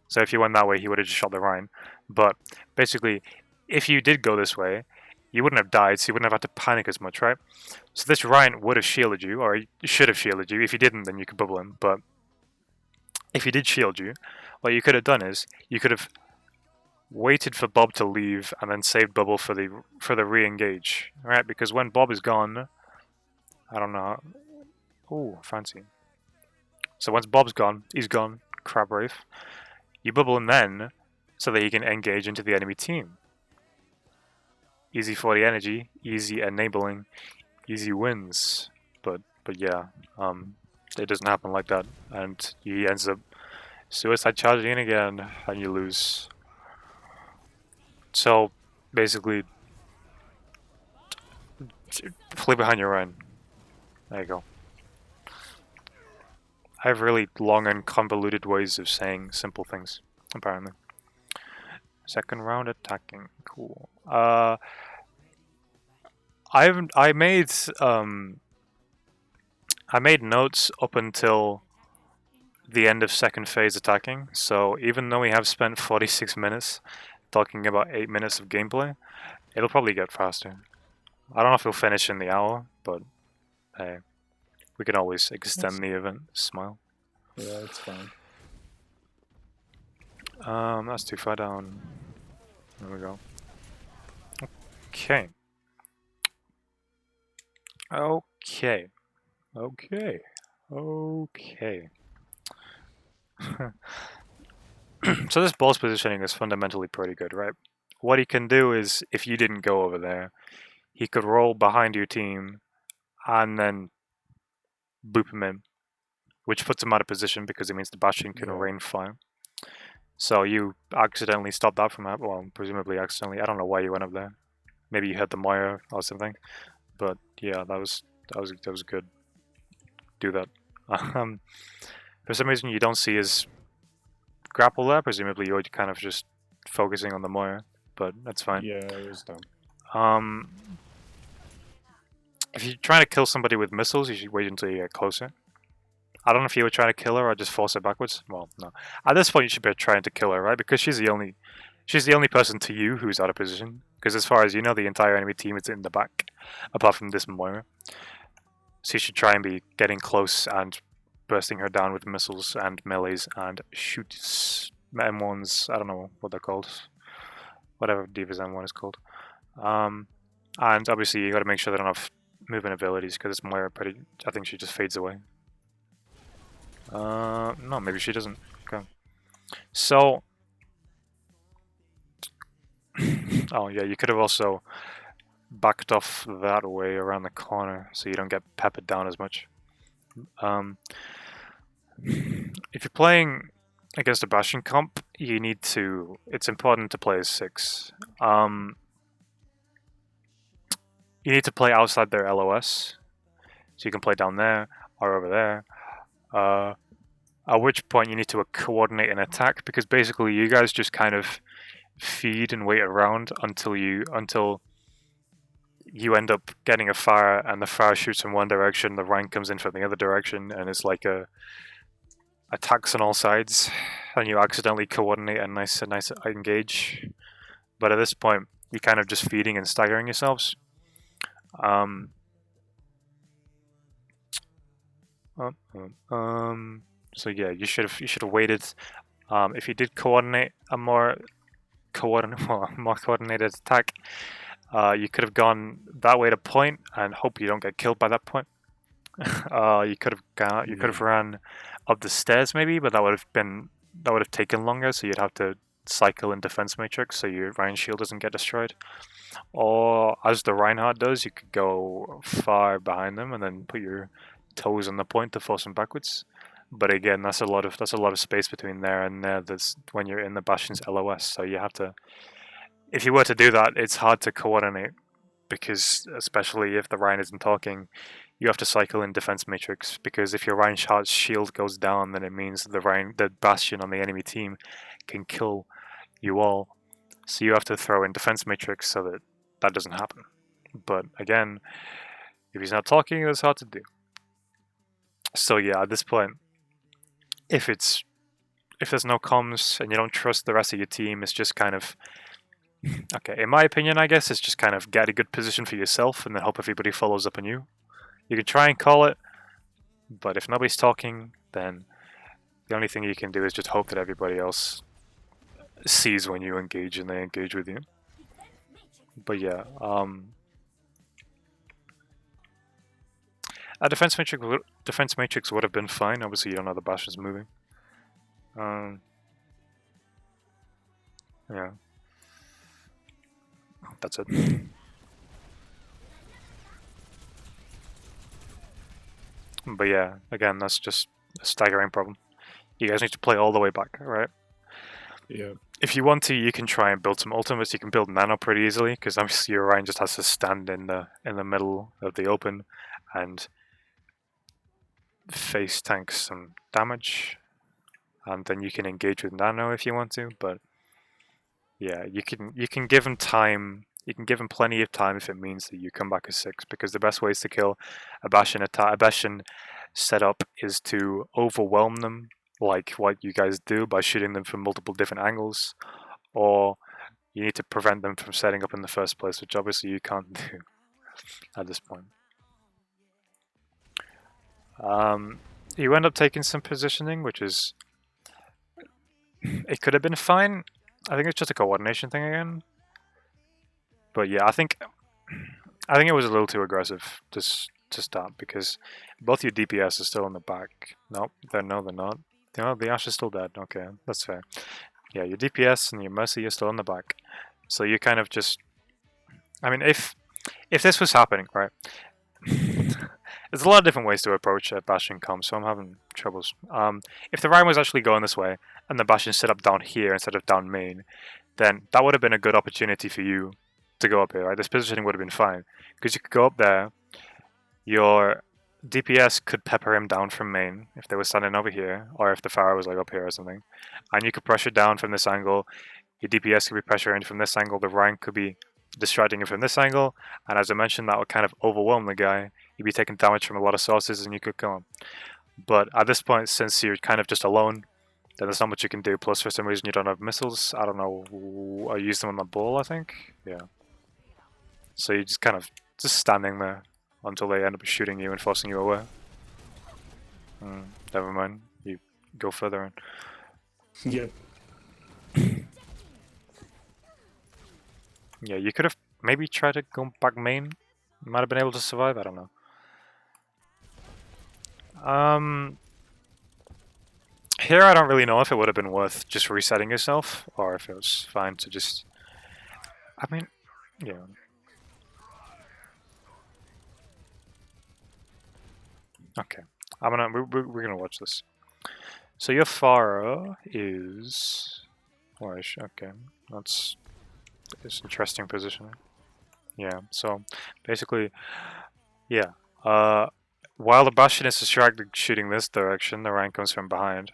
So if you went that way, he would have just shot the Ryan. But basically, if you did go this way, you wouldn't have died, so you wouldn't have had to panic as much, right? So this Ryan would have shielded you, or he should have shielded you. If you didn't, then you could bubble him. But if he did shield you, what you could have done is you could have waited for Bob to leave and then saved Bubble for the re-engage, right? Because when Bob is gone, I don't know. Ooh, fancy. So once Bob's gone, he's gone. Crab Wraith. You bubble him then, so that he can engage into the enemy team. Easy 40 energy, easy enabling, easy wins. But yeah, it doesn't happen like that, and he ends up suicide charging in again, and you lose. So basically, play behind your own. There you go. I have really long and convoluted ways of saying simple things, apparently. Second round attacking, cool. I made notes up until the end of second phase attacking. So even though we have spent 46 minutes talking about 8 minutes of gameplay, it'll probably get faster. I don't know if it'll finish in the hour, but hey, we can always extend the event. Smile. Yeah, it's fine. That's too far down. There we go. Okay. Okay. Okay. Okay. So this boss positioning is fundamentally pretty good, right? What he can do is, if you didn't go over there, he could roll behind your team and then boop him in, which puts him out of position because it means the Bastion can rain fire. So you accidentally stopped that from happening. Well, presumably accidentally. I don't know why you went up there. Maybe you hit the Moira or something. But yeah, that was good. Do that. For some reason you don't see his grapple there. Presumably you're kind of just focusing on the Moira, but that's fine. Yeah, it was dumb. If you're trying to kill somebody with missiles, you should wait until you get closer. I don't know if you were trying to kill her or just force her backwards. Well, no. At this point, you should be trying to kill her, right? Because she's the only person to you who's out of position. Because as far as you know, the entire enemy team is in the back, apart from this Moira. So you should try and be getting close and bursting her down with missiles and melees and shoots. M1s, I don't know what they're called. Whatever Diva's M1 is called. And obviously you got to make sure they don't have movement abilities, because this Moira I think she just fades away. No, maybe she doesn't. Okay. So, oh yeah, you could have also backed off that way around the corner so you don't get peppered down as much. If you're playing against a Bastion comp, it's important to play as 6. You need to play outside their LOS, so you can play down there or over there. At which point you need to coordinate an attack, because basically you guys just kind of feed and wait around until you end up getting a fire, and the fire shoots in one direction, the Rhine comes in from the other direction, and it's like attacks on all sides, and you accidentally coordinate a nice engage. But at this point, you're kind of just feeding and staggering yourselves. So yeah, you should have waited. If you did coordinate a more coordinated attack, you could have gone that way to point and hope you don't get killed by that point. You could have ran up the stairs maybe, but that would have taken longer. So you'd have to cycle in defense matrix so your Rhine shield doesn't get destroyed. Or as the Reinhardt does, you could go far behind them and then put your toes on the point to force them backwards. But again, that's a lot of space between there and there. That's when you're in the Bastion's LOS. So you have to, if you were to do that, it's hard to coordinate, because especially if the Rhine isn't talking, you have to cycle in defense matrix, because if your Reinhardt's shield goes down, then it means the Bastion on the enemy team can kill you all. So you have to throw in defense matrix so that doesn't happen. But again, if he's not talking, it's hard to do. So yeah, at this point, if there's no comms and you don't trust the rest of your team, it's just kind of, okay, in my opinion, I guess it's just kind of get a good position for yourself and then hope everybody follows up on you. You can try and call it, but if nobody's talking, then The only thing you can do is just hope that everybody else sees when you engage and they engage with you. But yeah, a defense matrix would have been fine. Obviously, you don't know the Bastion's moving. Yeah, that's it. But yeah, again, that's just a staggering problem. You guys need to play all the way back, right? Yeah. If you want to, you can try and build some ultimates. You can build nano pretty easily because obviously your Ryan just has to stand in the middle of the open and face tank some damage, and then you can engage with nano if you want to. But yeah, you can give him time. You can give him plenty of time if it means that you come back as 6, because the best ways to kill a Bastion setup is to overwhelm them, like what you guys do by shooting them from multiple different angles, or you need to prevent them from setting up in the first place, which obviously you can't do at this point. You end up taking some positioning, which is... It could have been fine. I think it's just a coordination thing again. But yeah, I think it was a little too aggressive to start, because both your DPS are still in the back. Nope, they're not. No, the Ashe is still dead. Okay, that's fair. Yeah, your DPS and your Mercy are still in the back. So you kind of just... I mean, if this was happening, right? There's a lot of different ways to approach a Bastion comp, so I'm having troubles. If the Ryan was actually going this way, and the Bastion set up down here instead of down main, then that would have been a good opportunity for you to go up here, right? This positioning would have been fine, because you could go up there, your DPS could pepper him down from main if they were standing over here, or if the Pharaoh was like up here or something, and you could pressure down from this angle. Your DPS could be pressuring from this angle, the Ryan could be distracting him from this angle, and as I mentioned, that would kind of overwhelm the guy. You'd be taking damage from a lot of sources and you could kill him. But at this point, since you're kind of just alone, then there's not much you can do. Plus, for some reason, you don't have missiles. I don't know. I used them on the bull, I think. Yeah. So you're just kind of just standing there until they end up shooting you and forcing you away. Never mind. You go further in. Yep. Yeah, you could have maybe tried to go back main. You might have been able to survive. I don't know. Here I don't really know if it would have been worth just resetting yourself, or if it was fine to just... I mean, yeah. Okay, we're gonna watch this. So your Pharah is... Okay, that's interesting positioning. Yeah, so basically, yeah. While the Bastion is distracted shooting this direction, the Ryan comes from behind.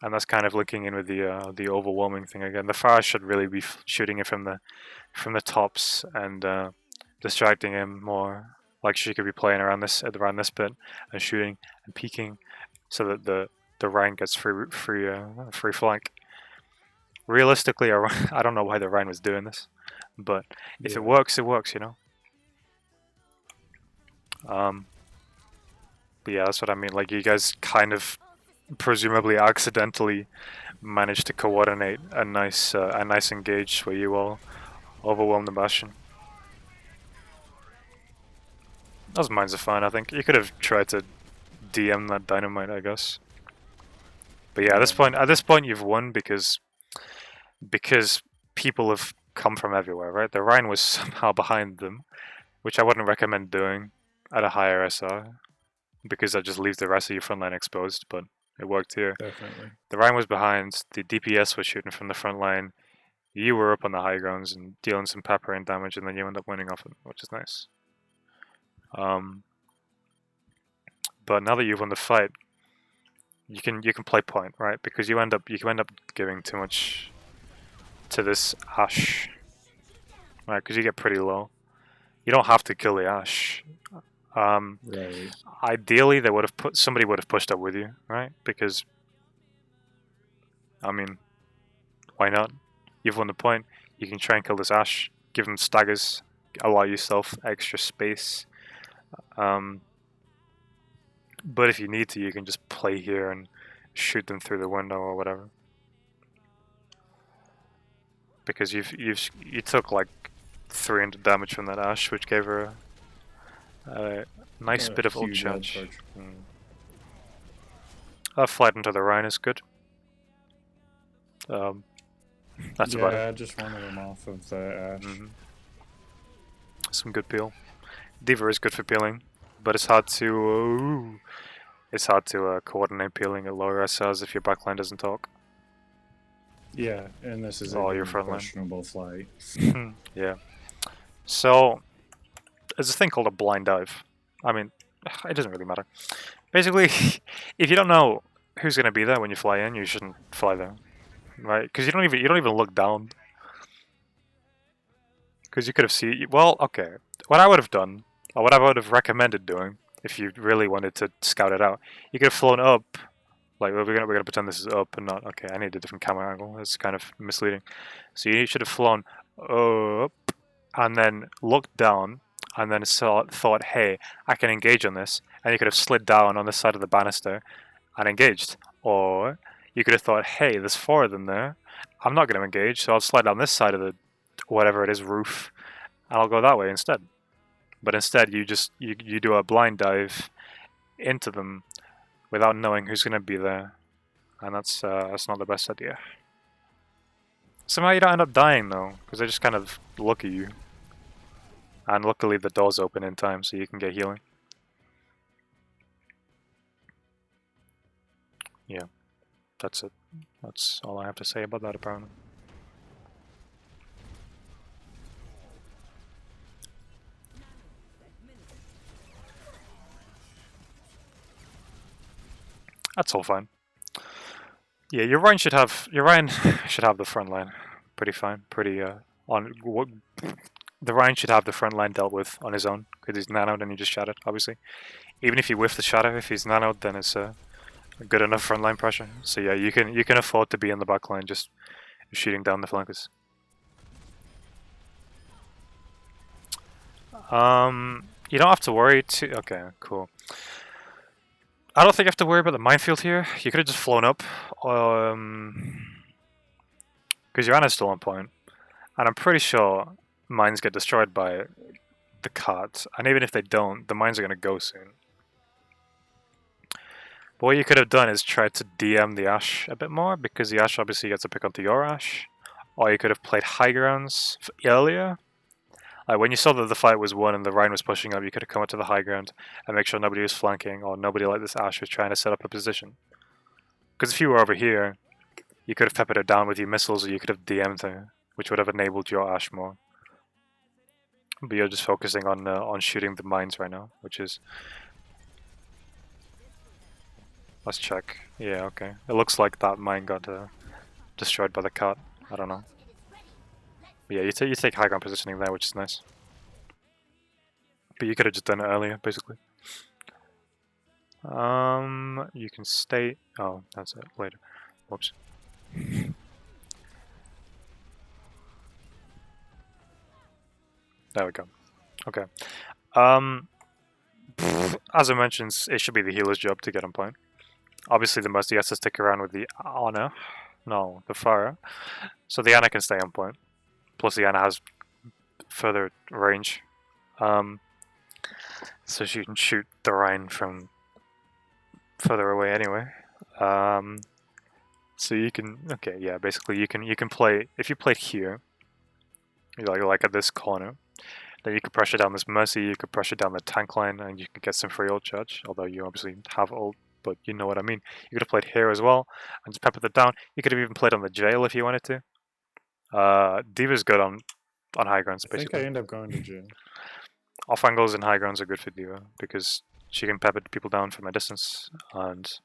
And that's kind of linking in with the overwhelming thing again. The Pharah should really be shooting it from the tops and distracting him more. Like she could be playing around this bit and shooting and peeking, so that the Ryan gets free flank. Realistically, I don't know why the Ryan was doing this, but if it works, it works, you know. But yeah, that's what I mean. Like, you guys kind of presumably accidentally managed to coordinate a nice engage where you all overwhelm the Bastion. Those mines are fine, I think. You could have tried to DM that dynamite, I guess. But yeah, at this point you've won because people have come from everywhere, right? The Rhine was somehow behind them, which I wouldn't recommend doing at a higher SR, because that just leaves the rest of your front line exposed, but it worked here. Definitely. The Rhine was behind, the DPS was shooting from the front line, you were up on the high grounds and dealing some peppering damage, and then you end up winning off it, which is nice. But now that you've won the fight, you can play point, right? Because you end up giving too much to this Ashe, right? Because you get pretty low. You don't have to kill the Ashe. Right. Ideally, they would have somebody would have pushed up with you, right? Because, I mean, why not? You've won the point. You can try and kill this Ashe. Give him staggers. Allow yourself extra space. But if you need to, you can just play here and shoot them through the window or whatever. Because you took like 300 damage from that Ash, which gave her a nice bit of ult huge charge. charge. Flight into the Rhine is good. That's about it. Yeah, just one of them off of the Ash. Some good peel. D.Va is good for peeling, but it's hard to coordinate peeling at lower SRs if your backline doesn't talk. Yeah, and this is your a front line. questionable flight. Yeah. So there's a thing called a blind dive. I mean, it doesn't really matter. Basically, if you don't know who's gonna be there when you fly in, you shouldn't fly there, right? Because you don't even look down. Because you could have seen. Well, okay. What I would have done, or what I would have recommended doing, if you really wanted to scout it out, you could have flown up. Like we're gonna pretend this is up and not. Okay, I need a different camera angle. It's kind of misleading. So you should have flown up and then looked down and then thought, hey, I can engage on this, and you could have slid down on the side of the banister and engaged. Or you could have thought, hey, there's 4 of them there. I'm not going to engage, so I'll slide down this side of the whatever it is roof, and I'll go that way instead. But instead, you do a blind dive into them without knowing who's going to be there, and that's not the best idea. Somehow you don't end up dying though, because they just kind of look at you. And luckily the door's open in time, so you can get healing. Yeah, that's it. That's all I have to say about that, apparently. That's all fine. Yeah, your Ryan should have the front line pretty fine, pretty the Ryan should have the front line dealt with on his own because he's nanoed and he just shattered. Obviously, even if you whiff the shatter, if he's nanoed, then it's a good enough front line pressure. So yeah, you can afford to be in the back line just shooting down the flankers. You don't have to worry too. Okay, cool. I don't think you have to worry about the minefield here. You could have just flown up, because your Ana's still on point, and I'm pretty sure mines get destroyed by the cart, and even if they don't, the mines are gonna go soon. But what you could have done is try to DM the Ash a bit more, because the Ash obviously gets to pick onto your Ash, or you could have played high grounds earlier. Like when you saw that the fight was won and the Rhine was pushing up, you could have come up to the high ground and make sure nobody was flanking or nobody like this Ash was trying to set up a position. Because if you were over here, you could have peppered it down with your missiles, or you could have DM'd her, which would have enabled your Ash more. But you're just focusing on shooting the mines right now, which is... Let's check. Yeah, okay. It looks like that mine got destroyed by the cart. I don't know. But yeah, you take high ground positioning there, which is nice. But you could have just done it earlier, basically. You can stay... Oh, that's it. Later. Whoops. There we go. Okay. As I mentioned, it should be the healer's job to get on point. Obviously, the Mercy has to stick around with the Ana. No, the Pharah. So the Ana can stay on point. Plus the Ana has further range. So she can shoot the Rhine from further away anyway. So you can... Okay, yeah, basically you can play... If you played here, like at this corner, then you could pressure down this Mercy, you could pressure down the tank line, and you can get some free ult charge, although you obviously have ult, but you know what I mean. You could have played here as well, and just peppered it down. You could have even played on the jail if you wanted to. D.Va's good on high grounds, basically. I think I end up going to jail. Off angles and high grounds are good for D.Va, because she can pepper people down from a distance, and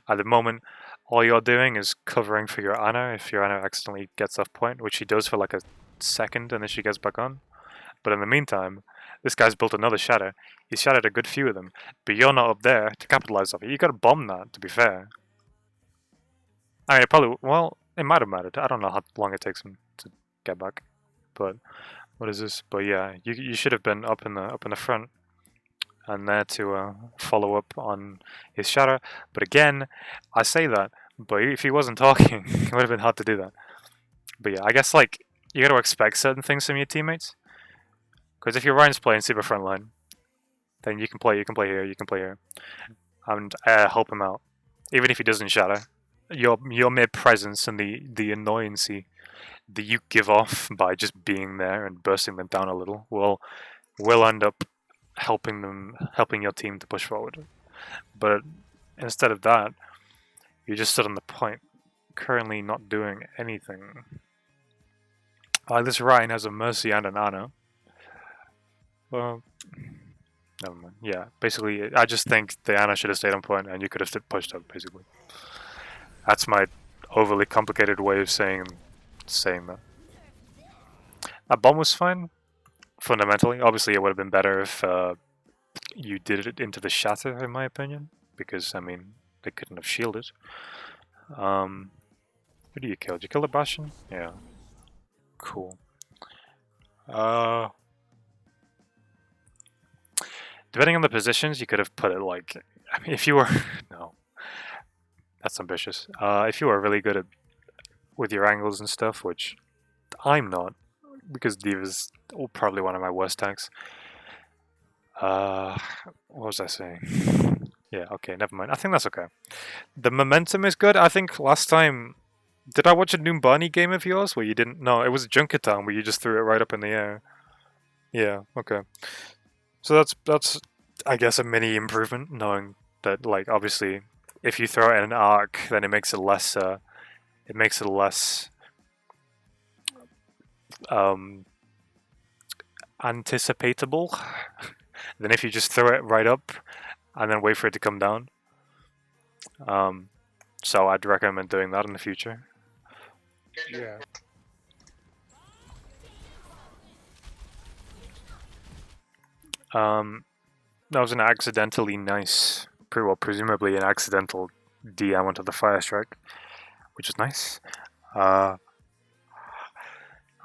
at the moment, all you're doing is covering for your Ana if your Ana accidentally gets off point, which she does for like a second, and then she gets back on. But in the meantime, this guy's built another shatter. He's shattered a good few of them, but you're not up there to capitalize off it. You gotta bomb that, to be fair. I mean, it probably... Well, it might have mattered. I don't know how long it takes him to get back. But what is this? But yeah, you should have been up in the front, and there to follow up on his shadow. But again, I say that, but if he wasn't talking, it would have been hard to do that. But yeah, I guess like you got to expect certain things from your teammates. Because if your Ryan's playing super frontline, then you can play here, you can play here, and help him out, even if he doesn't shadow. Your mere presence and the annoyancy that you give off by just being there and bursting them down a little will end up helping your team to push forward. But instead of that, you just stood on the point, currently not doing anything. This Ryan has a Mercy and an Ana. Well, never mind. Yeah, basically, I just think the Ana should have stayed on point and you could have pushed up, basically. That's my overly complicated way of saying that. That bomb was fine, fundamentally. Obviously, it would have been better if you did it into the shatter, in my opinion, because, I mean, they couldn't have shielded. Who do you kill? Did you kill the Bastion? Yeah. Cool. Depending on the positions, you could have put it like... I mean, if you were... no. That's ambitious. If you were really good at with your angles and stuff, which I'm not, because D.Va's probably one of my worst tanks. What was I saying? Yeah, okay, never mind. I think that's okay. The momentum is good. I think last time... Did I watch a Noombani game of yours where you didn't... No, it was Junkertown where you just threw it right up in the air. Yeah, okay. So that's I guess a mini improvement, knowing that, like, obviously if you throw it in an arc, then it makes it less anticipatable than if you just throw it right up and then wait for it to come down. So I'd recommend doing that in the future. Yeah. That was an accidentally nice, presumably an accidental DM onto the Fire Strike, which is nice. And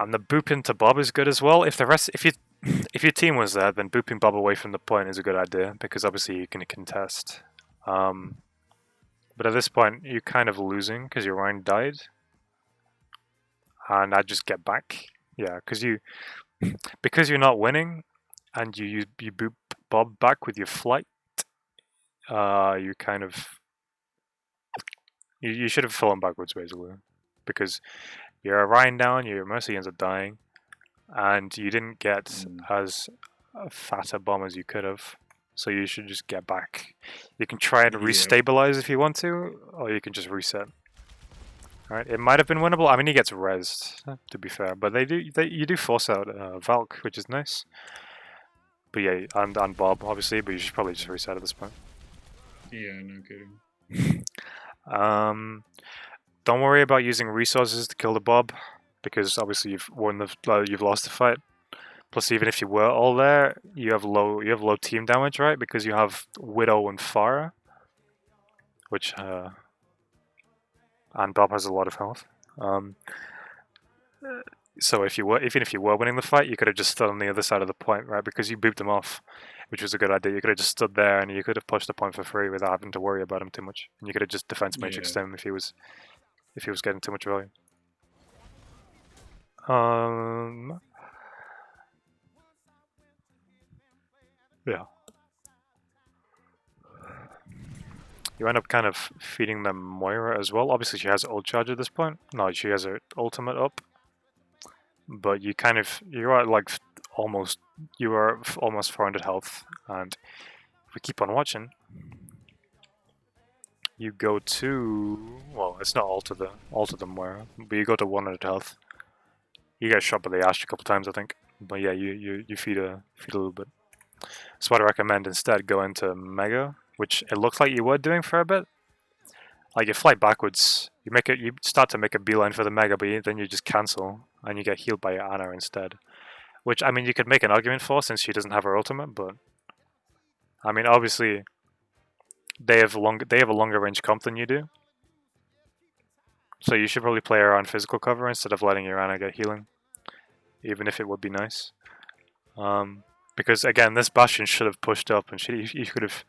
the boop into Bob is good as well. If your team was there, then booping Bob away from the point is a good idea, because obviously you can contest. But at this point, you're kind of losing because your Rhine died. And I'd just get back. Yeah, because you're not winning, and you boop Bob back with your flight, you kind of... You should have fallen backwards, basically. Because your Ryan down, your Mercy ends up dying, and you didn't get as fat a bomb as you could have. So you should just get back. You can try and restabilize if you want to, or you can just reset. Alright, it might have been winnable. I mean, he gets rezzed, to be fair, but you do force out Valk, which is nice. But yeah, and Bob, obviously, but you should probably just reset at this point. Yeah, no kidding. Don't worry about using resources to kill the Bob, because obviously you've lost the fight. Plus, even if you were all there, you have low team damage, right? Because you have Widow and Farah, which and Bob has a lot of health. So even if you were winning the fight, you could have just stood on the other side of the point, right? Because you booped him off, which was a good idea. You could have just stood there and you could have pushed the point for free without having to worry about him too much. And you could have just defense matrixed him if he was getting too much value. Yeah. You end up kind of feeding them Moira as well. Obviously, she has ult charge at this point. No, she has her ultimate up. But you are almost 400 health, and if we keep on watching, you go to, well, it's not ult of the Moira, but you go to 100 health. You get shot by the Ashe a couple times, I think. But yeah, you feed a little bit. That's what I recommend instead. Go into Mega, which it looks like you were doing for a bit. Like, you fly backwards, you start to make a beeline for the Mega, but then you just cancel, and you get healed by your Ana instead. Which, I mean, you could make an argument for, since she doesn't have her ultimate, but... I mean, obviously, they have a longer range comp than you do. So you should probably play her on physical cover instead of letting your Ana get healing. Even if it would be nice. because again, this Bastion should have pushed up and he should have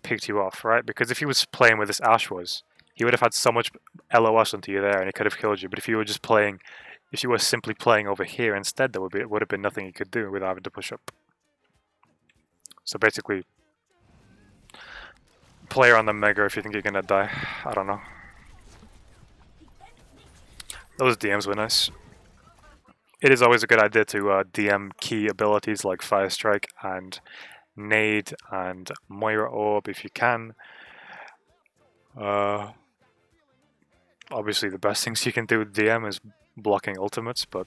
picked you off, right? Because if he was playing where this Ash was, he would have had so much LOS onto you there, and he could have killed you. But if you were just playing, if you were simply playing over here instead, there would have been nothing he could do without having to push up. So basically, player on the Mega if you think you're gonna die. I don't know. Those DMs were nice. It is always a good idea to DM key abilities like Fire Strike and Nade and Moira Orb if you can. Obviously, the best things you can do with DM is blocking ultimates, but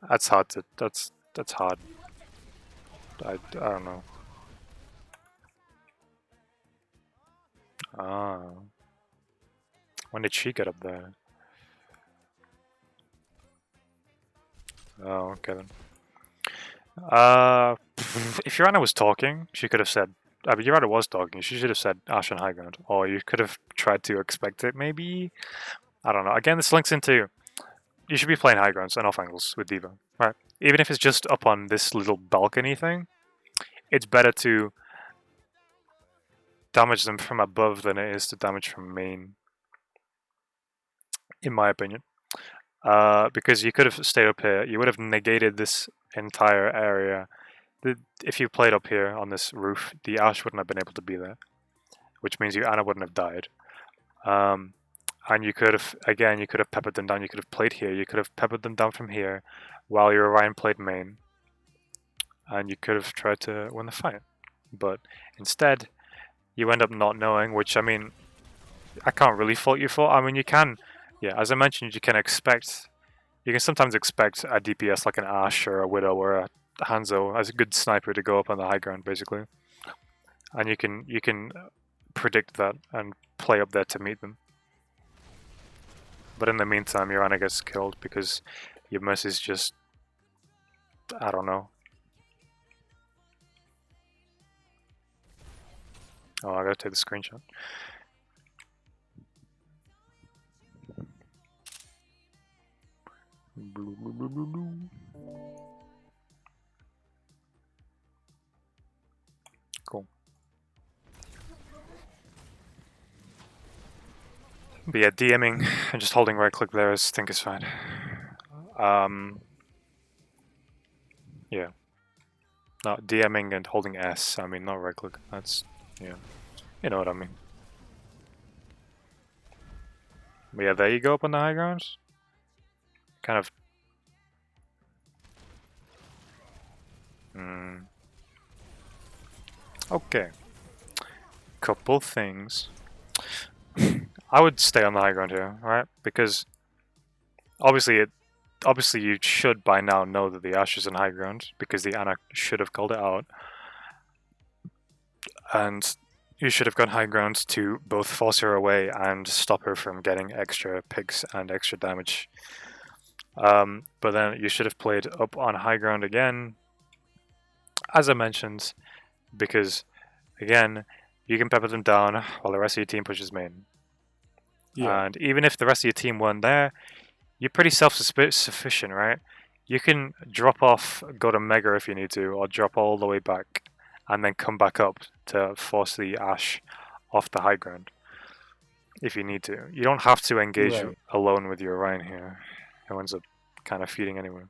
that's hard to that's hard. I don't know. Ah, when did she get up there? Oh, okay then. If Joanna was talking, she could have said. I mean, Joanna was talking. She should have said Ash on high ground, or you could have tried to expect it. Maybe I don't know. Again, this links into you should be playing high grounds and off angles with D.Va, right? Even if it's just up on this little balcony thing, it's better to damage them from above than it is to damage from main, in my opinion. Because you could have stayed up here, you would have negated this entire area. If you played up here on this roof, the Ash wouldn't have been able to be there, which means Anna wouldn't have died. And you could have, again, you could have peppered them down. You could have played here. You could have peppered them down from here while your Orion played main. And you could have tried to win the fight. But instead, you end up not knowing, which, I mean, I can't really fault you for. I mean, you can, yeah, as I mentioned, you can sometimes expect a DPS like an Ashe or a Widow or a Hanzo as a good sniper to go up on the high ground, basically. And you can predict that and play up there to meet them. But in the meantime, your Ana gets killed because your Mercy's just, I don't know. Oh, I gotta take the screenshot. Cool. But yeah, DMing and just holding right click there I think is fine. Yeah. No, DMing and holding S, I mean not right click. That's, yeah. You know what I mean. But yeah, there you go up on the high grounds. Kind of. Okay. Couple things. I would stay on the high ground here, right? Because obviously you should by now know that the Ashe is in high ground because the Ana should have called it out. And you should have gone high ground to both force her away and stop her from getting extra picks and extra damage. But then you should have played up on high ground again, as I mentioned, because again, you can pepper them down while the rest of your team pushes main. Yeah. And even if the rest of your team weren't there, you're pretty self-sufficient, right? You can drop off, go to Mega if you need to, or drop all the way back, and then come back up to force the Ashe off the high ground if you need to. You don't have to engage alone with your Orion here. It ends up kind of feeding anyway.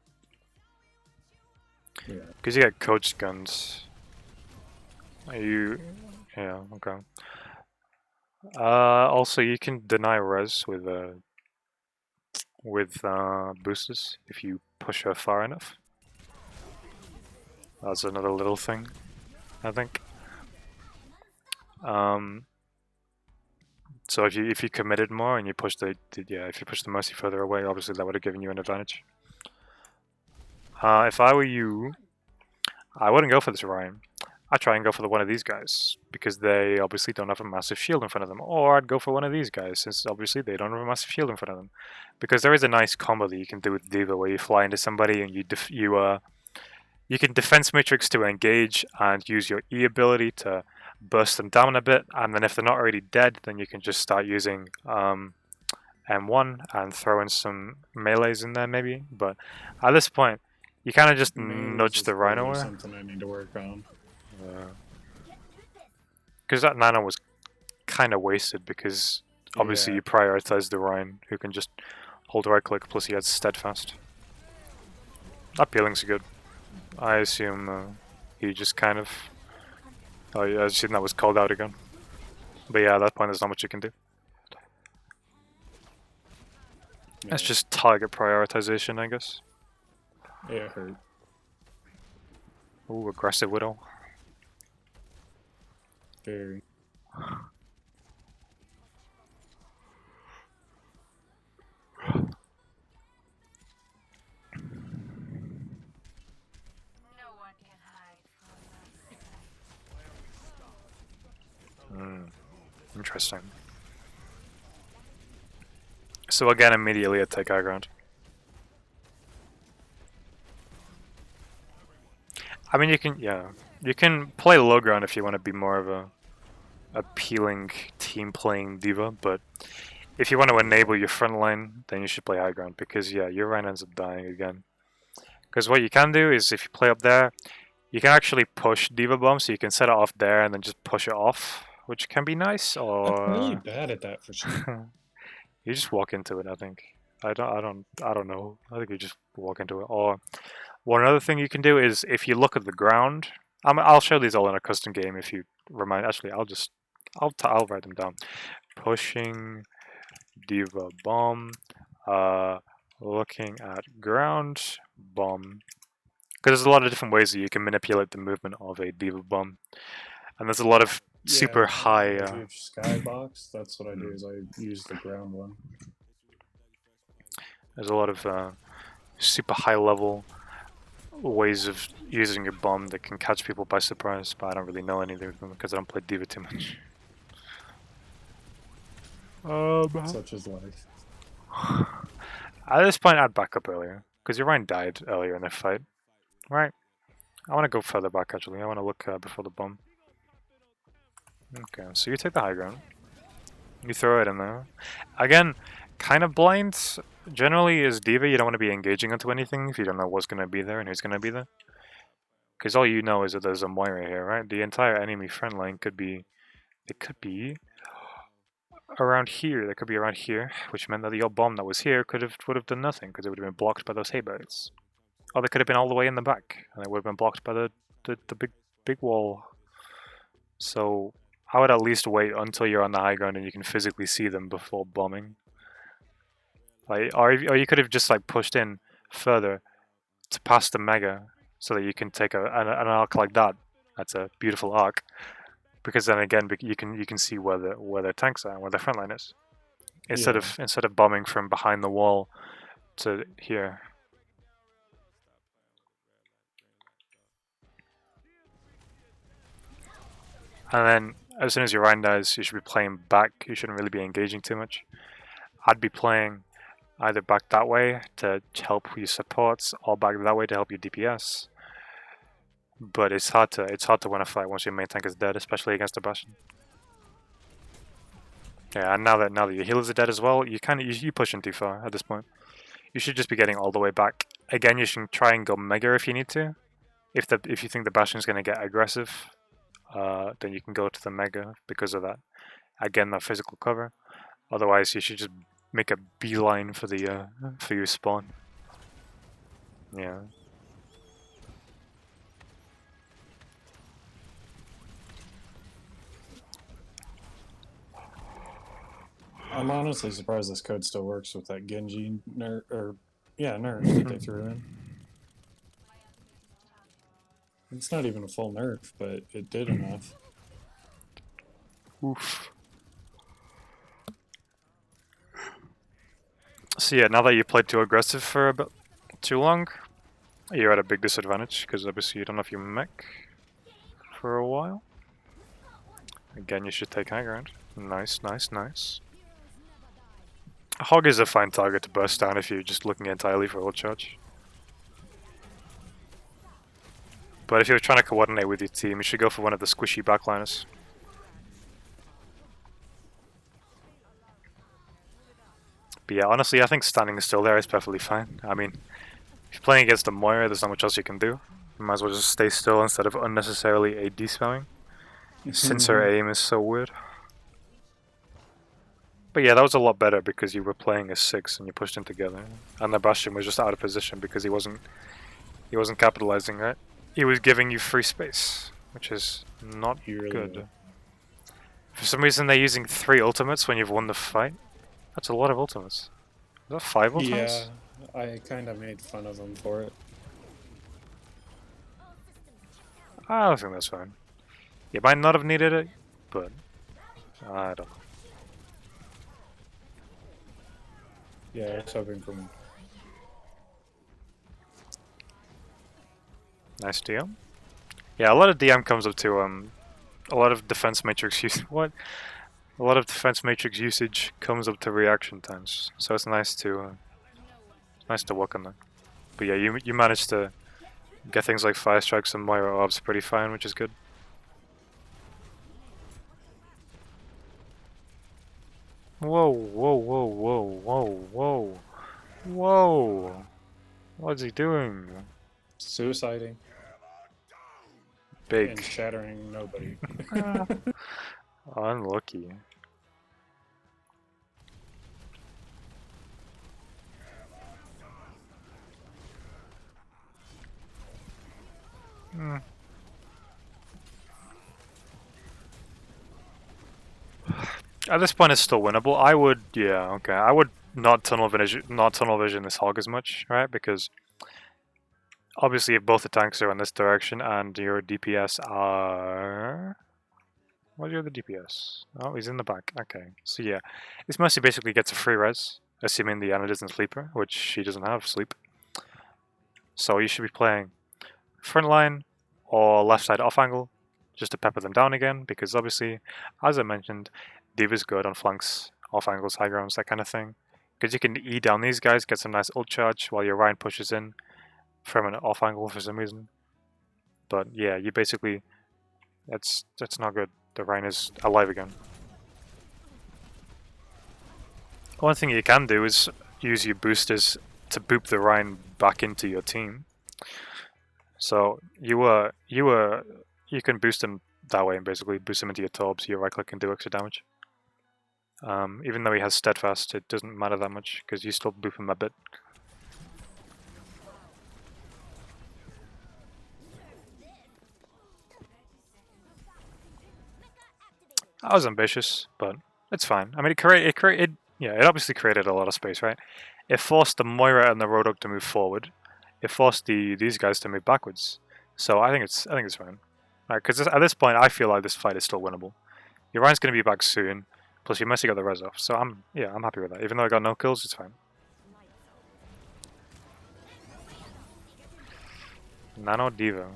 Yeah. Because you get coach guns. Yeah, okay. Also, you can deny res with boosters if you push her far enough. That's another little thing, I think. So if you committed more and you pushed if you pushed the Mercy further away, obviously that would have given you an advantage. If I were you, I wouldn't go for this Orion. I'd try and go for one of these guys, because they obviously don't have a massive shield in front of them. Or I'd go for one of these guys, since obviously they don't have a massive shield in front of them. Because there is a nice combo that you can do with D.Va, where you fly into somebody and you can defense matrix to engage and use your E ability to burst them down a bit, and then if they're not already dead, then you can just start using M1 and throw in some melees in there maybe. But at this point, You kind of just Maybe nudge it's the just Rhino or away. something I need to work on. Because that Nano was kind of wasted because obviously Yeah. you prioritize the Rhine, who can just hold right click, plus he has steadfast. That peeling's good. I assume he just kind of... Oh yeah, I assume that was called out again. But yeah, at that point there's not much you can do. That's Yeah. just target prioritization, I guess. It hurt. Ooh, aggressive Widow. Very. Interesting. So again, immediately I take high ground. I mean, you can play low ground if you want to be more of a appealing team playing diva, but if you want to enable your front line, then you should play high ground because yeah, your Rhine ends up dying again. Because what you can do is if you play up there, you can actually push diva bomb, so you can set it off there and then just push it off, which can be nice. Or I'm really bad at that for some. you just walk into it. I think. I don't know. I think you just walk into it. Or one other thing you can do is if you look at the ground. I'll show these all in a custom game if you remind. Actually, I'll write them down. Pushing diva bomb. Looking at ground bomb. Because there's a lot of different ways that you can manipulate the movement of a diva bomb, and there's a lot of super Yeah, high. a huge skybox. That's what I do. Is I use the ground one. There's a lot of super high level ways of using your bomb that can catch people by surprise, but I don't really know any of them because I don't play diva too much. Such as life. At this point, I'd back up earlier because your Rhine died earlier in the fight, right? I want to go further back actually. I want to look before the bomb. Okay, so you take the high ground. You throw it in there. Again, kind of blind. Generally, as diva, you don't want to be engaging into anything if you don't know what's going to be there and who's going to be there. Because all you know is that there's a Moira here, right? The entire enemy front line could be... It could be around here. They could be around here, which meant that your bomb that was here would have done nothing because it would have been blocked by those haybards. Or they could have been all the way in the back, and it would have been blocked by the big wall. So I would at least wait until you're on the high ground and you can physically see them before bombing. Like, or you could have just like pushed in further to pass the mega, so that you can take an arc like that. That's a beautiful arc, because then again you can see where their tanks are and where their front line is, instead of bombing from behind the wall to here. And then as soon as your Rhine dies, you should be playing back. You shouldn't really be engaging too much. I'd be playing either back that way to help your supports, or back that way to help your DPS. But it's hard to win a fight once your main tank is dead, especially against a Bastion. Yeah, and now that your healers are dead as well, you pushing too far at this point. You should just be getting all the way back. Again, you should try and go mega if you need to. If you think the Bastion's going to get aggressive, then you can go to the mega because of that. Again, that physical cover. Otherwise, you should just make a beeline for your spawn. Yeah. I'm honestly surprised this code still works with that Genji nerf that they threw in. It's not even a full nerf, but it did enough. Oof. So yeah, now that you played too aggressive for a bit too long, you're at a big disadvantage because obviously you don't have your mech for a while. Again, you should take high ground. Nice, nice, nice. Hog is a fine target to burst down if you're just looking entirely for ult charge. But if you're trying to coordinate with your team, you should go for one of the squishy backliners. But yeah, honestly, I think standing still there is perfectly fine. I mean, If you're playing against a Moira, there's not much else you can do. You might as well just stay still instead of unnecessarily AD spamming. Since her aim is so weird. But yeah, that was a lot better because you were playing a 6 and you pushed them together. And the Bastion was just out of position because he wasn't capitalizing, right? He was giving you free space, which is not good. For some reason they're using 3 ultimates when you've won the fight. That's a lot of ultimates. Is that 5 ultimates? Yeah, I kind of made fun of him for it. I think that's fine. You might not have needed it, but I don't know. Yeah, I was hoping for him. Nice DM. Yeah, a lot of DM comes up to a lot of defense matrix use. What? A lot of defense matrix usage comes up to reaction times, so it's nice to work on that. But yeah, you managed to get things like fire strikes and Moira orbs pretty fine, which is good. Whoa, whoa, whoa, whoa, whoa, whoa, whoa! What's he doing? Suiciding. Big. And shattering nobody. Unlucky. At this point, it's still winnable. I would, yeah, okay. I would not tunnel vision this hog as much, right? Because obviously, if both the tanks are in this direction and your DPS are, what's your other DPS? Oh, he's in the back. Okay, so yeah, this mostly basically gets a free res, assuming the Anna isn't sleeper, which she doesn't have sleep. So you should be playing front line or left side off angle, just to pepper them down again. Because obviously, as I mentioned, D.Va's good on flanks, off angles, high grounds, that kind of thing. Because you can E down these guys, get some nice ult charge while your Ryan pushes in from an off angle for some reason. But yeah, you basically, that's not good. The Ryan is alive again. One thing you can do is use your boosters to boop the Ryan back into your team. So you can boost him that way and basically boost him into your torbs. You right click and do extra damage. Even though he has steadfast, it doesn't matter that much because you still boop him a bit. I was ambitious, but it's fine. I mean, it obviously created a lot of space, right? It forced the Moira and the Roadhog to move forward. It forced these guys to move backwards. So I think it's fine. Because at this point, I feel like this fight is still winnable. Your Ryan's going to be back soon. Plus, you mostly got the res off. So I'm happy with that. Even though I got no kills, it's fine. Nano D.Va.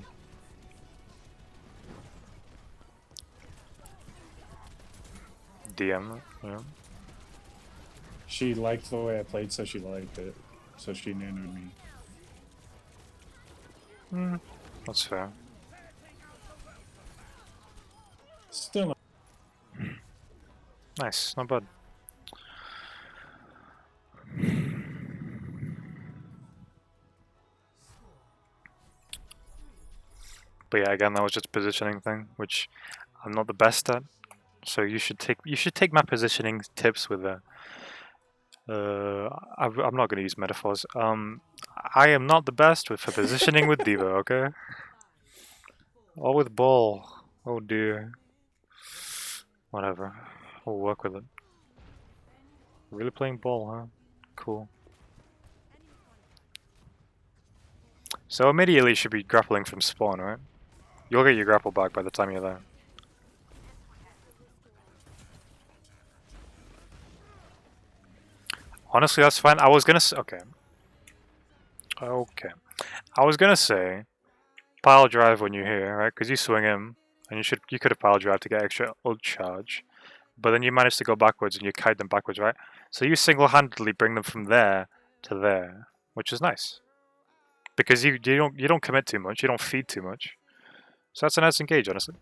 DM, yeah. She liked the way I played, so she liked it. So she nanoed me. That's fair. Still not. Nice, not bad. But yeah, again, that was just a positioning thing, which I'm not the best at. So you should take my positioning tips with a. I'm not going to use metaphors. I am not the best for positioning with D.Va, okay? Or with ball. Oh dear. Whatever. We'll work with it. Really playing ball, huh? Cool. So immediately you should be grappling from spawn, right? You'll get your grapple back by the time you're there. Honestly, that's fine. I was gonna say, okay. I was gonna say, pile drive when you're here, right? Because you swing him, and you could have pile drive to get extra ult charge, but then you managed to go backwards and you kite them backwards, right? So you single-handedly bring them from there to there, which is nice. Because you don't commit too much, you don't feed too much. So that's a nice engage, honestly.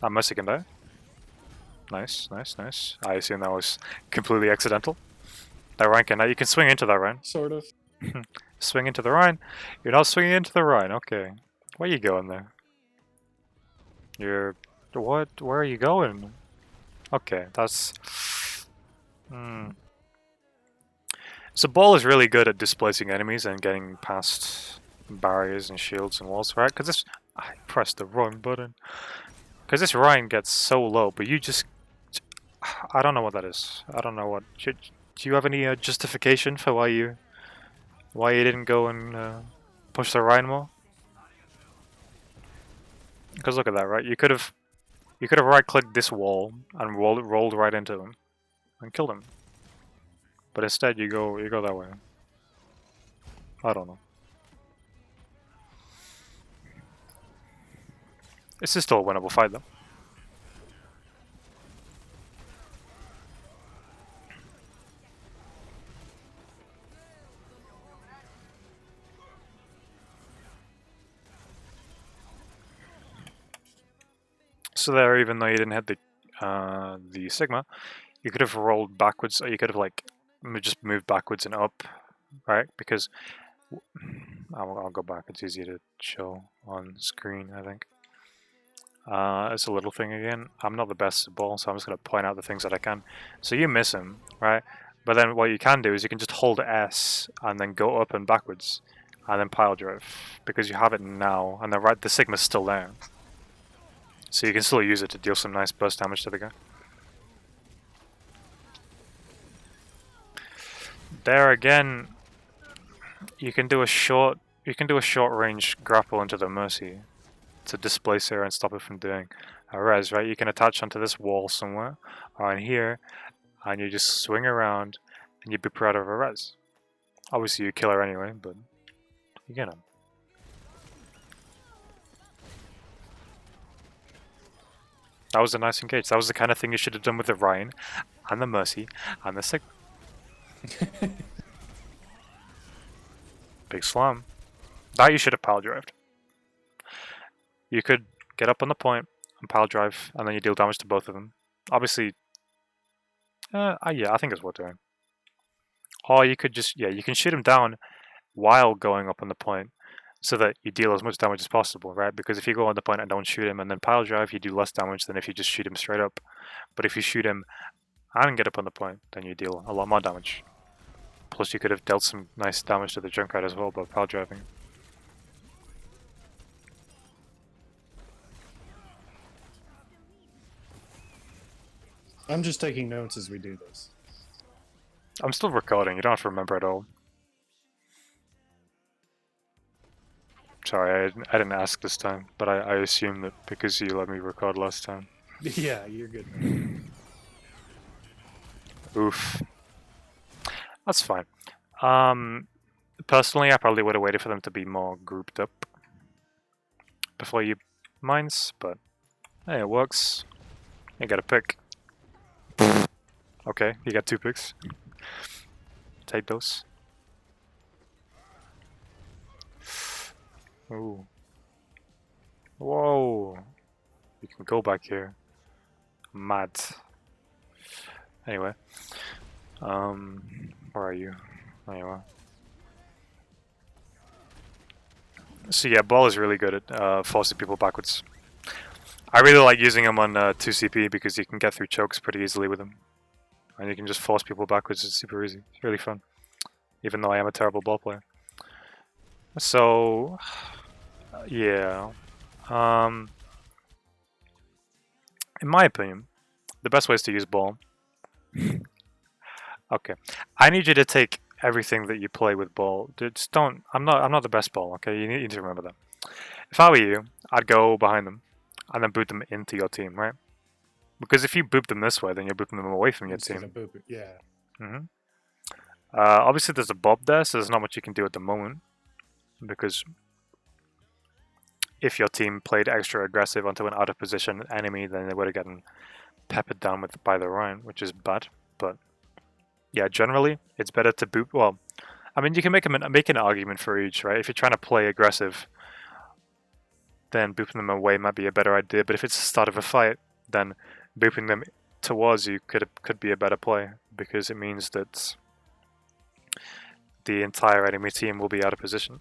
I must can die. Nice, nice, nice. I assume that was completely accidental. That Rhine can. You can swing into that Rhine. Sort of. Swing into the Rhine. You're not swinging into the Rhine. Okay. Where you going there? You're... What? Where are you going? Okay, that's... So ball is really good at displacing enemies and getting past barriers and shields and walls, right? Because this... I pressed the wrong button. Because this Rhine gets so low, but you just... I don't know what that is. I don't know what... Do you have any justification for why you didn't go and push the Rhine more? Because look at that, right? You could have right-clicked this wall and rolled right into them and killed him. But instead, you go that way. I don't know. This is still a winnable fight, though. So there, even though you didn't hit the Sigma, you could have rolled backwards, or you could have like just moved backwards and up, right? Because I'll go back. It's easier to show on screen, I think. It's a little thing again. I'm not the best at ball, so I'm just going to point out the things that I can. So you miss him, right? But then what you can do is you can just hold S and then go up and backwards, and then pile drive, because you have it now, and then the Sigma's still there. So you can still use it to deal some nice burst damage to the guy. There again, you can do a short range grapple into the Mercy to displace her and stop it from doing a res, right? You can attach onto this wall somewhere, or in here, and you just swing around and you beep her out of a res. Obviously you kill her anyway, but you get him. That was a nice engage. That was the kind of thing you should have done with the Rhine, and the Mercy, and the Sigma. Big slam. That you should have pile drived. You could get up on the point and pile drive, and then you deal damage to both of them. Obviously, yeah, I think it's worth doing. Or you could just, you can shoot him down while going up on the point, so that you deal as much damage as possible, right? Because if you go on the point and don't shoot him and then pile drive, you do less damage than if you just shoot him straight up. But if you shoot him and get up on the point, then you deal a lot more damage. Plus you could have dealt some nice damage to the Junkrat as well by pile driving. I'm just taking notes as we do this. I'm still recording, you don't have to remember it all. Sorry, I didn't ask this time, but I assume that because you let me record last time. Yeah, you're good. Oof. That's fine. Personally, I probably would have waited for them to be more grouped up before you mines, but hey, it works. You got a pick. Okay, you got 2 picks. Take those. Ooh. Whoa. You can go back here. Mad. Anyway. Where are you? There you are. So yeah, ball is really good at forcing people backwards. I really like using him on 2CP because you can get through chokes pretty easily with him. And you can just force people backwards, it's super easy. It's really fun. Even though I am a terrible ball player. So, yeah. In my opinion, the best way is to use ball. Okay. I need you to take everything that you play with ball. Just don't. I'm not the best ball. Okay, you need to remember that. If I were you, I'd go behind them, and then boot them into your team, right? Because if you boop them this way, then you're booping them away from your team. Yeah. Obviously, there's a bob there, so there's not much you can do at the moment. Because if your team played extra aggressive onto an out of position enemy, then they would have gotten peppered down by the Rhine, which is bad. But yeah, generally, it's better to boop. Well, I mean, you can make an argument for each, right? If you're trying to play aggressive, then booping them away might be a better idea. But if it's the start of a fight, then booping them towards you could be a better play, because it means that the entire enemy team will be out of position.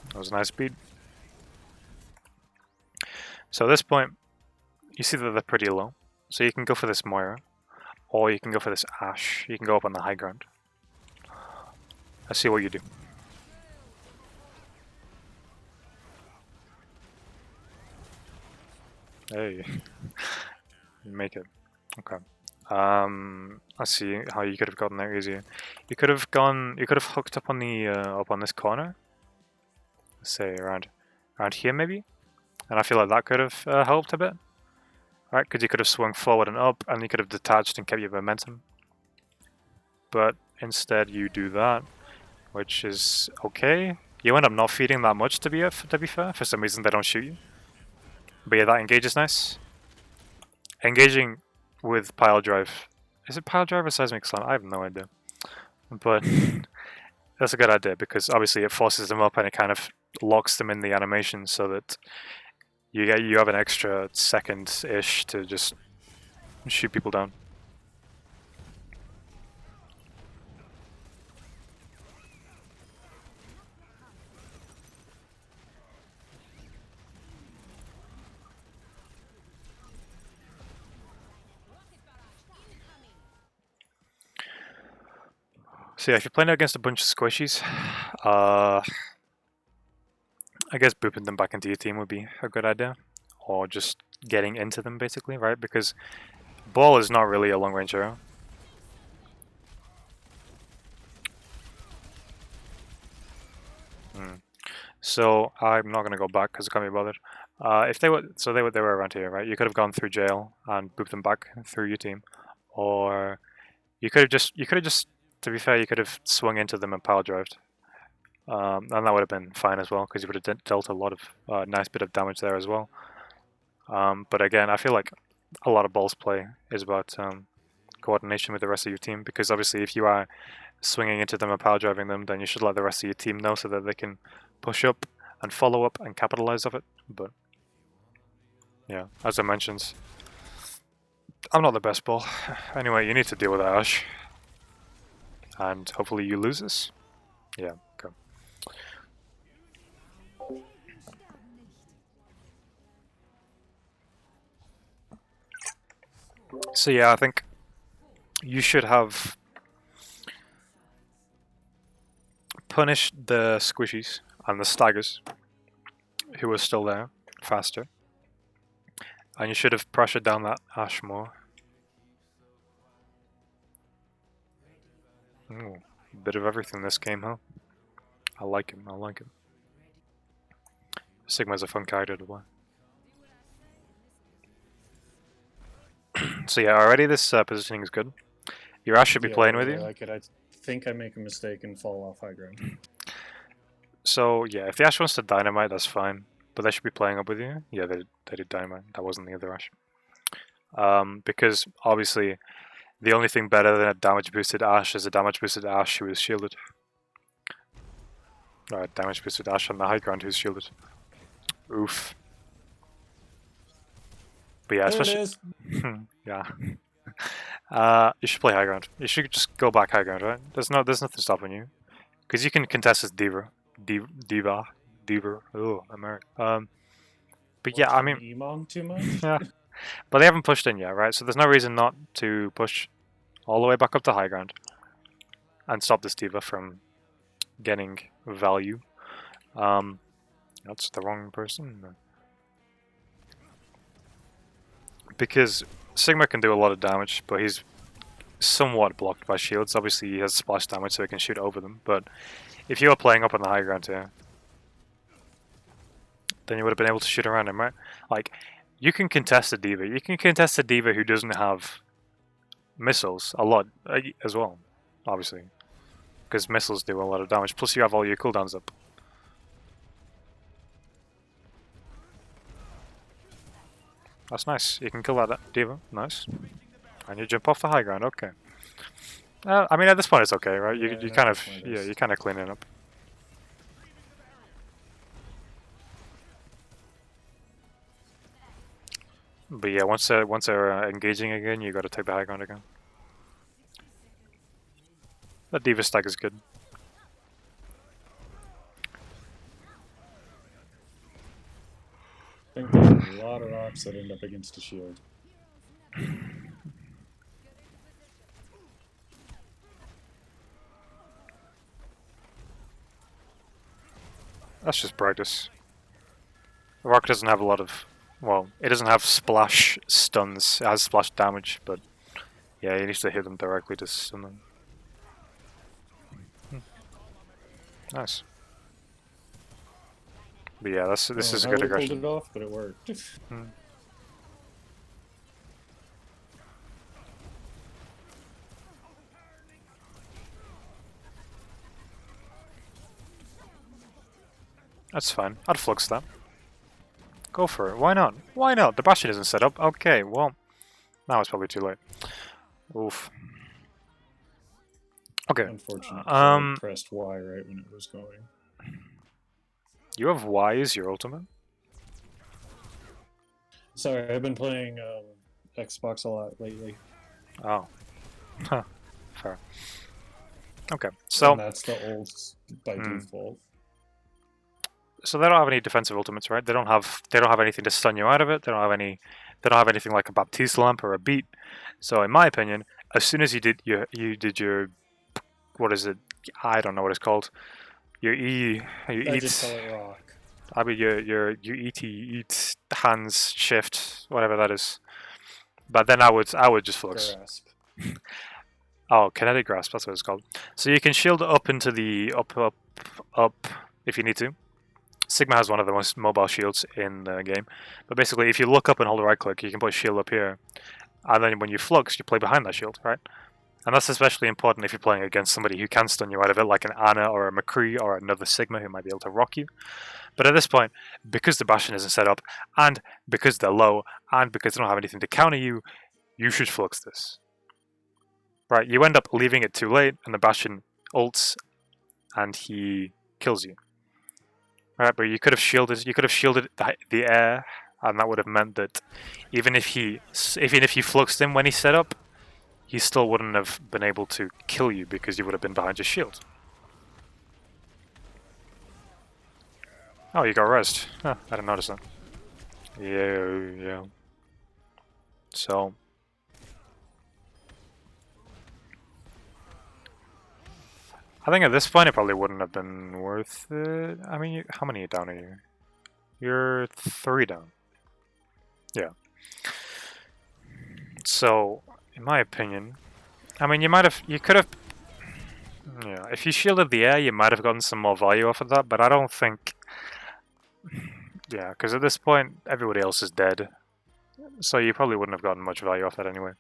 That was a nice beat. So at this point, you see that they're pretty low. So you can go for this Moira, or you can go for this Ashe. You can go up on the high ground. Let's see what you do. Hey, you make it. Okay. Let's see how you could have gotten there easier. You could have gone. You could have hooked up on the up on this corner. Let's say around here maybe, and I feel like that could have helped a bit. Right, because you could have swung forward and up, and you could have detached and kept your momentum. But instead, you do that, which is okay. You end up not feeding that much to be fair. For some reason, they don't shoot you. But yeah, that engage is nice. Engaging with pile drive. Is it pile drive or seismic slam? I have no idea. But that's a good idea because obviously it forces them up and it kind of locks them in the animation so that you have an extra second-ish to just shoot people down. So yeah, if you're playing against a bunch of squishies, I guess booping them back into your team would be a good idea. Or just getting into them, basically, right? Because ball is not really a long-range hero. So I'm not going to go back because I can't be bothered. If they were, they were around here, right? You could have gone through jail and booped them back through your team, or you could have just, to be fair, you could have swung into them and power drived, and that would have been fine as well because you would have dealt a lot of nice bit of damage there as well. But again, I feel like a lot of balls play is about coordination with the rest of your team, because obviously if you are swinging into them and power driving them, then you should let the rest of your team know so that they can push up and follow up and capitalize off it. But yeah, as I mentioned, I'm not the best ball. Anyway, you need to deal with that, Ashe. And hopefully you lose this. Yeah, okay. So yeah, I think you should have punished the squishies and the staggers who were still there faster. And you should have pressured down that Ashe more. Ooh, a bit of everything this game, huh? I like him, I like him. Sigma's a fun character to play. So yeah, already this positioning is good. Your Ashe should be playing with you. I think I make a mistake and fall off high ground. So yeah, if the Ashe wants to dynamite, that's fine. But they should be playing up with you. Yeah, they did dynamite. That wasn't the other Ashe. Because obviously, the only thing better than a damage boosted Ashe is a damage boosted Ashe who is shielded. Alright, damage boosted Ashe on the high ground who's shielded. Oof. But yeah, There especially. it is. Yeah. You should play high ground. You should just go back high ground, right? There's nothing stopping you, because you can contest this Diva. Oh, American. But yeah, I mean, Emong too much. yeah. But they haven't pushed in yet, right? So there's no reason not to push all the way back up to high ground and stop this Diva from getting value. That's the wrong person. Because Sigma can do a lot of damage, but he's somewhat blocked by shields. Obviously, he has splash damage, so he can shoot over them. But if you were playing up on the high ground here, then you would have been able to shoot around him, right? Like, you can contest a Diva. You can contest a Diva who doesn't have missiles a lot as well, obviously. Because missiles do a lot of damage, plus you have all your cooldowns up. That's nice. You can kill that Diva. Nice. And you jump off the high ground. Okay. I mean, at this point, it's okay, right? You kind of you kind of clean it up. But yeah, once they're engaging again, you got to take the high ground again. The Diva stack is good. I think there's a lot of rocks that end up against a shield. That's just practice. The rock doesn't have a lot of, well, it doesn't have splash stuns. It has splash damage, but yeah, you need to hit them directly to stun them. Nice. But yeah, this is I good would have pulled aggression. it off, but it worked. Hmm. That's fine. I'd flux that. Go for it. Why not? Why not? The Bastion isn't set up. Okay, well, now it's probably too late. Oof. Okay. Unfortunate, 'cause I pressed Y right when it was going. You have Y as your ultimate? Sorry, I've been playing Xbox a lot lately. Oh. Huh. Fair. Okay, so And that's the old by default. So they don't have any defensive ultimates, right? They don't have anything to stun you out of it. They don't have anything like a Baptiste lamp or a beat. So in my opinion, as soon as you did your what is it? I don't know what it's called. Your I just call it rock. I mean your eat hands shift, whatever that is. But then I would just flux. Grasp. Oh, kinetic grasp, that's what it's called. So you can shield up into the up if you need to. Sigma has one of the most mobile shields in the game. But basically, if you look up and hold right click, you can put shield up here. And then when you flux, you play behind that shield, right? And that's especially important if you're playing against somebody who can stun you out of it, like an Ana or a McCree or another Sigma who might be able to rock you. But at this point, because the Bastion isn't set up, and because they're low, and because they don't have anything to counter you, you should flux this. Right, you end up leaving it too late, and the Bastion ults, and he kills you. Right, but you could have shielded the air, and that would have meant that even if you fluxed him when he set up, he still wouldn't have been able to kill you because you would have been behind your shield. Oh, you got rezzed. Huh, I didn't notice that. Yeah. So I think at this point it probably wouldn't have been worth it. I mean, how many down are you? You're 3 down. Yeah. So, in my opinion, I mean, you could have, yeah, if you shielded the air, you might have gotten some more value off of that, but I don't think, yeah, because at this point, everybody else is dead, so you probably wouldn't have gotten much value off that anyway.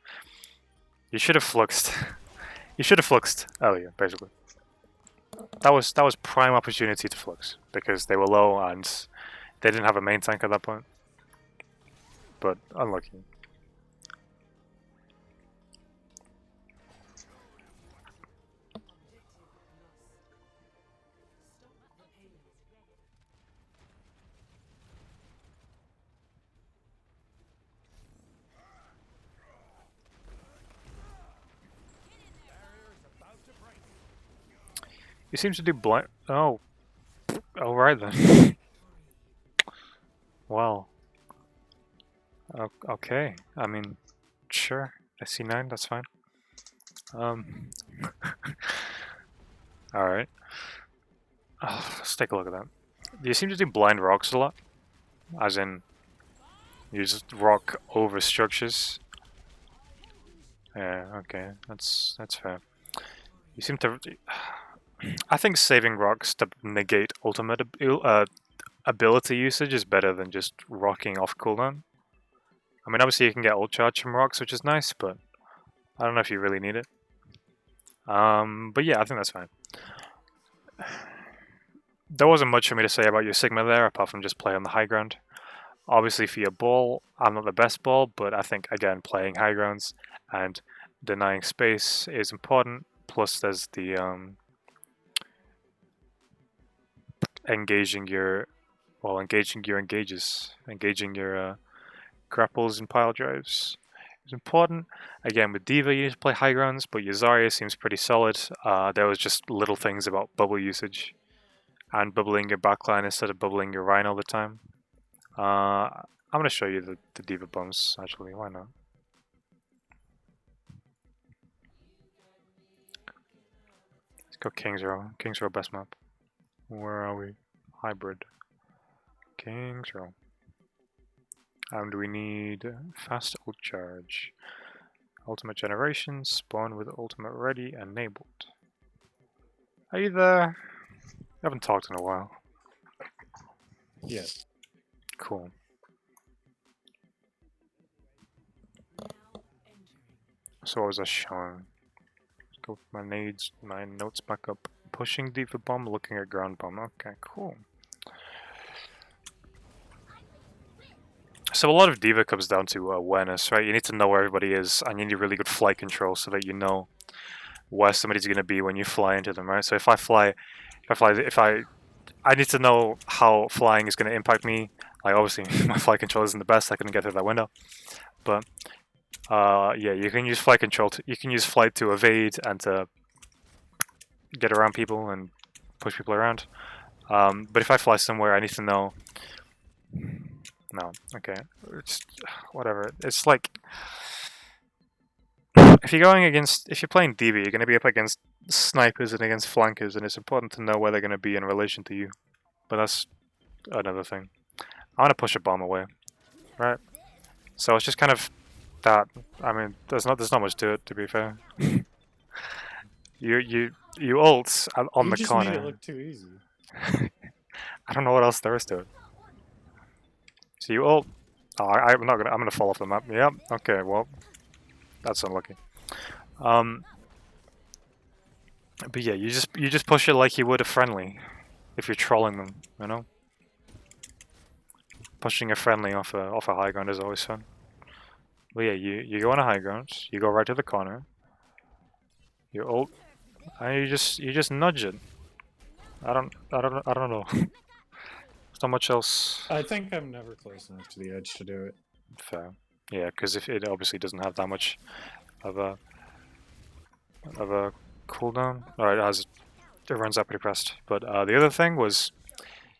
You should have fluxed. You should have fluxed earlier, basically. That was prime opportunity to flux, because they were low and they didn't have a main tank at that point. But unlucky. He seems to do blind. Oh, right then. Well, okay. I mean, sure. SC9, that's fine. All right. Let's take a look at that. You seem to do blind rocks a lot, as in you just rock over structures. Yeah, okay, that's fair. You seem to. I think saving rocks to negate ultimate ability usage is better than just rocking off cooldown. I mean, obviously you can get ult charge from rocks, which is nice, but I don't know if you really need it. But yeah, I think that's fine. There wasn't much for me to say about your Sigma there, apart from just play on the high ground. Obviously for your ball, I'm not the best ball, but I think, again, playing high grounds and denying space is important. Plus there's the engaging your engages, engaging your grapples and pile drives is important. Again, with Diva, you need to play high grounds, but your Zarya seems pretty solid. There was just little things about bubble usage and bubbling your backline instead of bubbling your Rhine all the time. I'm going to show you the Diva bumps, actually. Why not? Let's go King's Row. King's Row best map. Where are we? Hybrid. King's Row. And we need fast ult charge. Ultimate generation, spawn with ultimate ready, enabled. Are you there? I haven't talked in a while. Yeah. Cool. So what was I showing? Let's go with my notes back up. Pushing Diva bomb, looking at ground bomb. Okay, cool. So a lot of Diva comes down to awareness, right? You need to know where everybody is, and you need really good flight control so that you know where somebody's going to be when you fly into them, right? So I need to know how flying is going to impact me. Like obviously, my flight control isn't the best. I couldn't get through that window, but yeah, you can use flight control. You can use flight to evade and to get around people and push people around. But if I fly somewhere, I need to know. No, okay, it's whatever. It's like if you're playing DB, you're going to be up against snipers and against flankers, and it's important to know where they're going to be in relation to you. But that's another thing. I want to push a bomb away, right? So it's just kind of that. I mean, there's not much to it, to be fair. you ult on You the just corner. made it look too easy. I don't know what else there is to it. So you ult. Oh, I'm gonna fall off the map. Yep. Okay. Well, that's unlucky. But yeah, you just push it like you would a friendly, if you're trolling them, you know. Pushing a friendly off a high ground is always fun. But yeah, you go on a high ground, you go right to the corner, you ult, and you just nudge it. I don't know. There's not much else. I think I'm never close enough to the edge to do it. Fair. Yeah, because if it obviously doesn't have that much of a cooldown. Alright, it runs up pretty fast. But the other thing was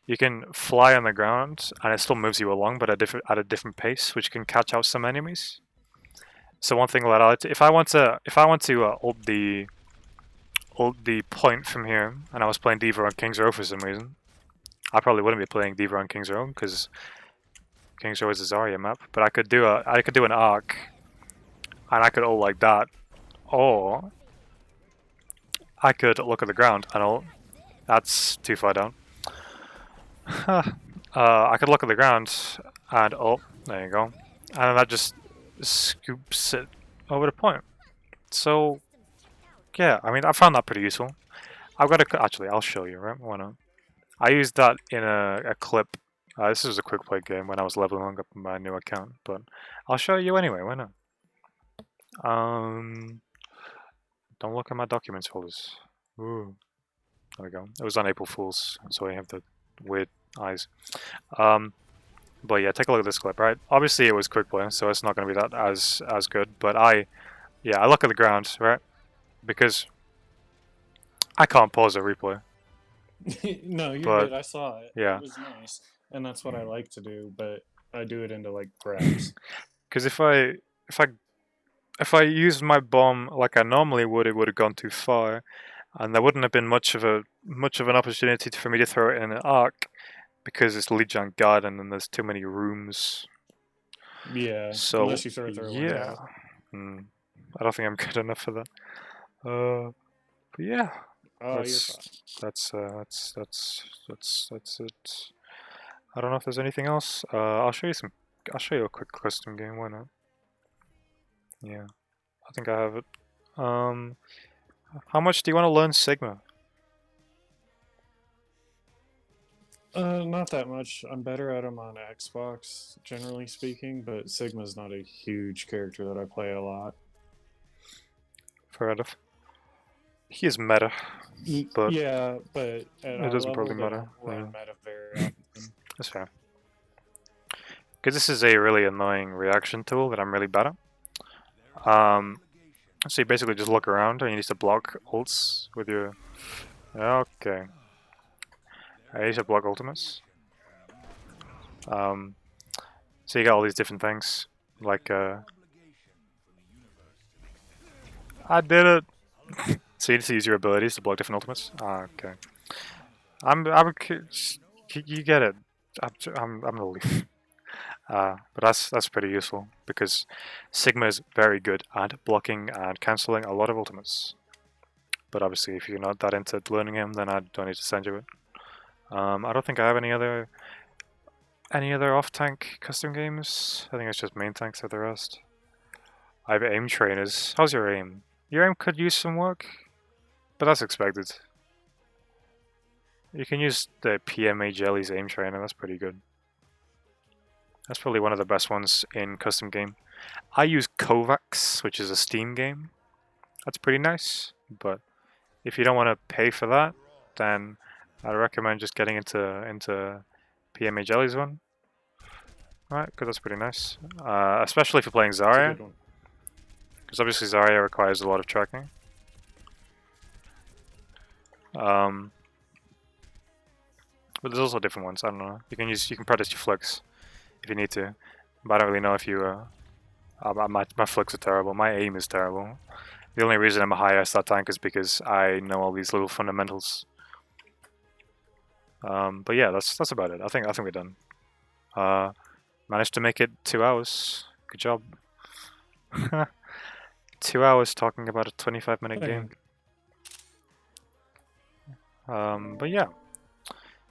you can fly on the ground and it still moves you along, but at a different pace, which can catch out some enemies. So one thing that I like to, if I want to ult the point from here, and I was playing Diva on King's Row for some reason, I probably wouldn't be playing Diva on King's Row because King's Row is a Zarya map. But I could do an arc, and I could ult like that, or I could look at the ground and ult. That's too far down. I could look at the ground and ult. There you go, and then that just scoops it over the point. So yeah, I mean I found that pretty useful. I've got to actually I'll show you, right? Why not? I used that in a clip. This was a quick play game when I was leveling up my new account, but I'll show you anyway. Why not? Don't look at my documents folders. Ooh, there we go. It was on April Fools, so I have the weird eyes. But yeah, take a look at this clip, right? Obviously it was quick play, so it's not going to be that as good. But I look at the ground, right? Because I can't pause a replay. No, you're But, good. I saw it. yeah. It was nice, and that's what I like to do. But I do it into like grabs. Because if I used my bomb like I normally would, it would have gone too far, and there wouldn't have been much of an opportunity for me to throw it in an arc, because it's Lijiang Garden and there's too many rooms. Yeah. So unless you throw it through a yeah, window. I don't think I'm good enough for that. But yeah, Oh, you're that's fine. that's it. I don't know if there's anything else. I'll show you a quick custom game. Why not? Yeah, I think I have it. How much do you want to learn Sigma? Not that much. I'm better at him on Xbox, generally speaking, but Sigma's not a huge character that I play a lot. Fair enough. He is meta, but yeah, but at it our doesn't level, probably they matter. don't run Yeah. meta very often. That's fair. because this is a really annoying reaction tool that I'm really bad at. So you basically just look around and you need to block ults with your. Okay. I need to block ultimates. So you got all these different things, like I did it. So you need to use your abilities to block different ultimates. Okay. You get it. I'm gonna leave. But that's pretty useful because Sigma is very good at blocking and cancelling a lot of ultimates. But obviously, if you're not that into learning him, then I don't need to send you it. I don't think I have any other off-tank custom games. I think it's just main tanks for the rest. I have aim trainers. How's your aim? Your aim could use some work, but that's expected. You can use the PMA Jelly's aim trainer. That's pretty good. That's probably one of the best ones in custom game. I use Kovacs, which is a Steam game. That's pretty nice, but if you don't want to pay for that, then I'd recommend just getting into PMA Jelly's one. Alright, because that's pretty nice. Especially if you're playing It's a Zarya, good one. because obviously Zarya requires a lot of tracking. But there's also different ones. I don't know. You can practice your flicks if you need to, but I don't really know if you. My flicks are terrible. My aim is terrible. The only reason I'm a high stat tank is because I know all these little fundamentals. But yeah, that's about it. I think we're done. Managed to make it 2 hours. Good job. 2 hours talking about a 25-minute game. But yeah,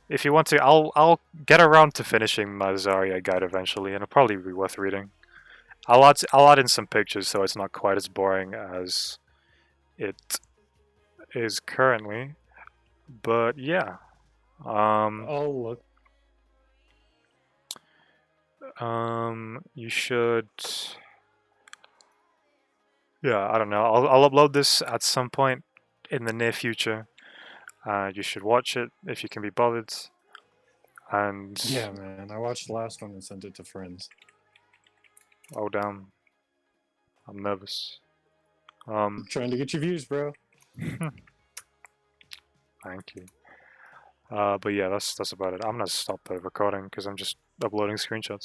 if you want to, I'll get around to finishing my Zarya guide eventually, and it'll probably be worth reading. I'll add in some pictures so it's not quite as boring as it is currently. But yeah, I'll look. you should. Yeah, I don't know. I'll upload this at some point in the near future. You should watch it if you can be bothered. And Yeah, man. I watched the last one and sent it to friends. oh damn, I'm nervous. I'm trying to get your views, bro. Thank you. But yeah, that's about it. I'm gonna stop the recording because I'm just uploading screenshots.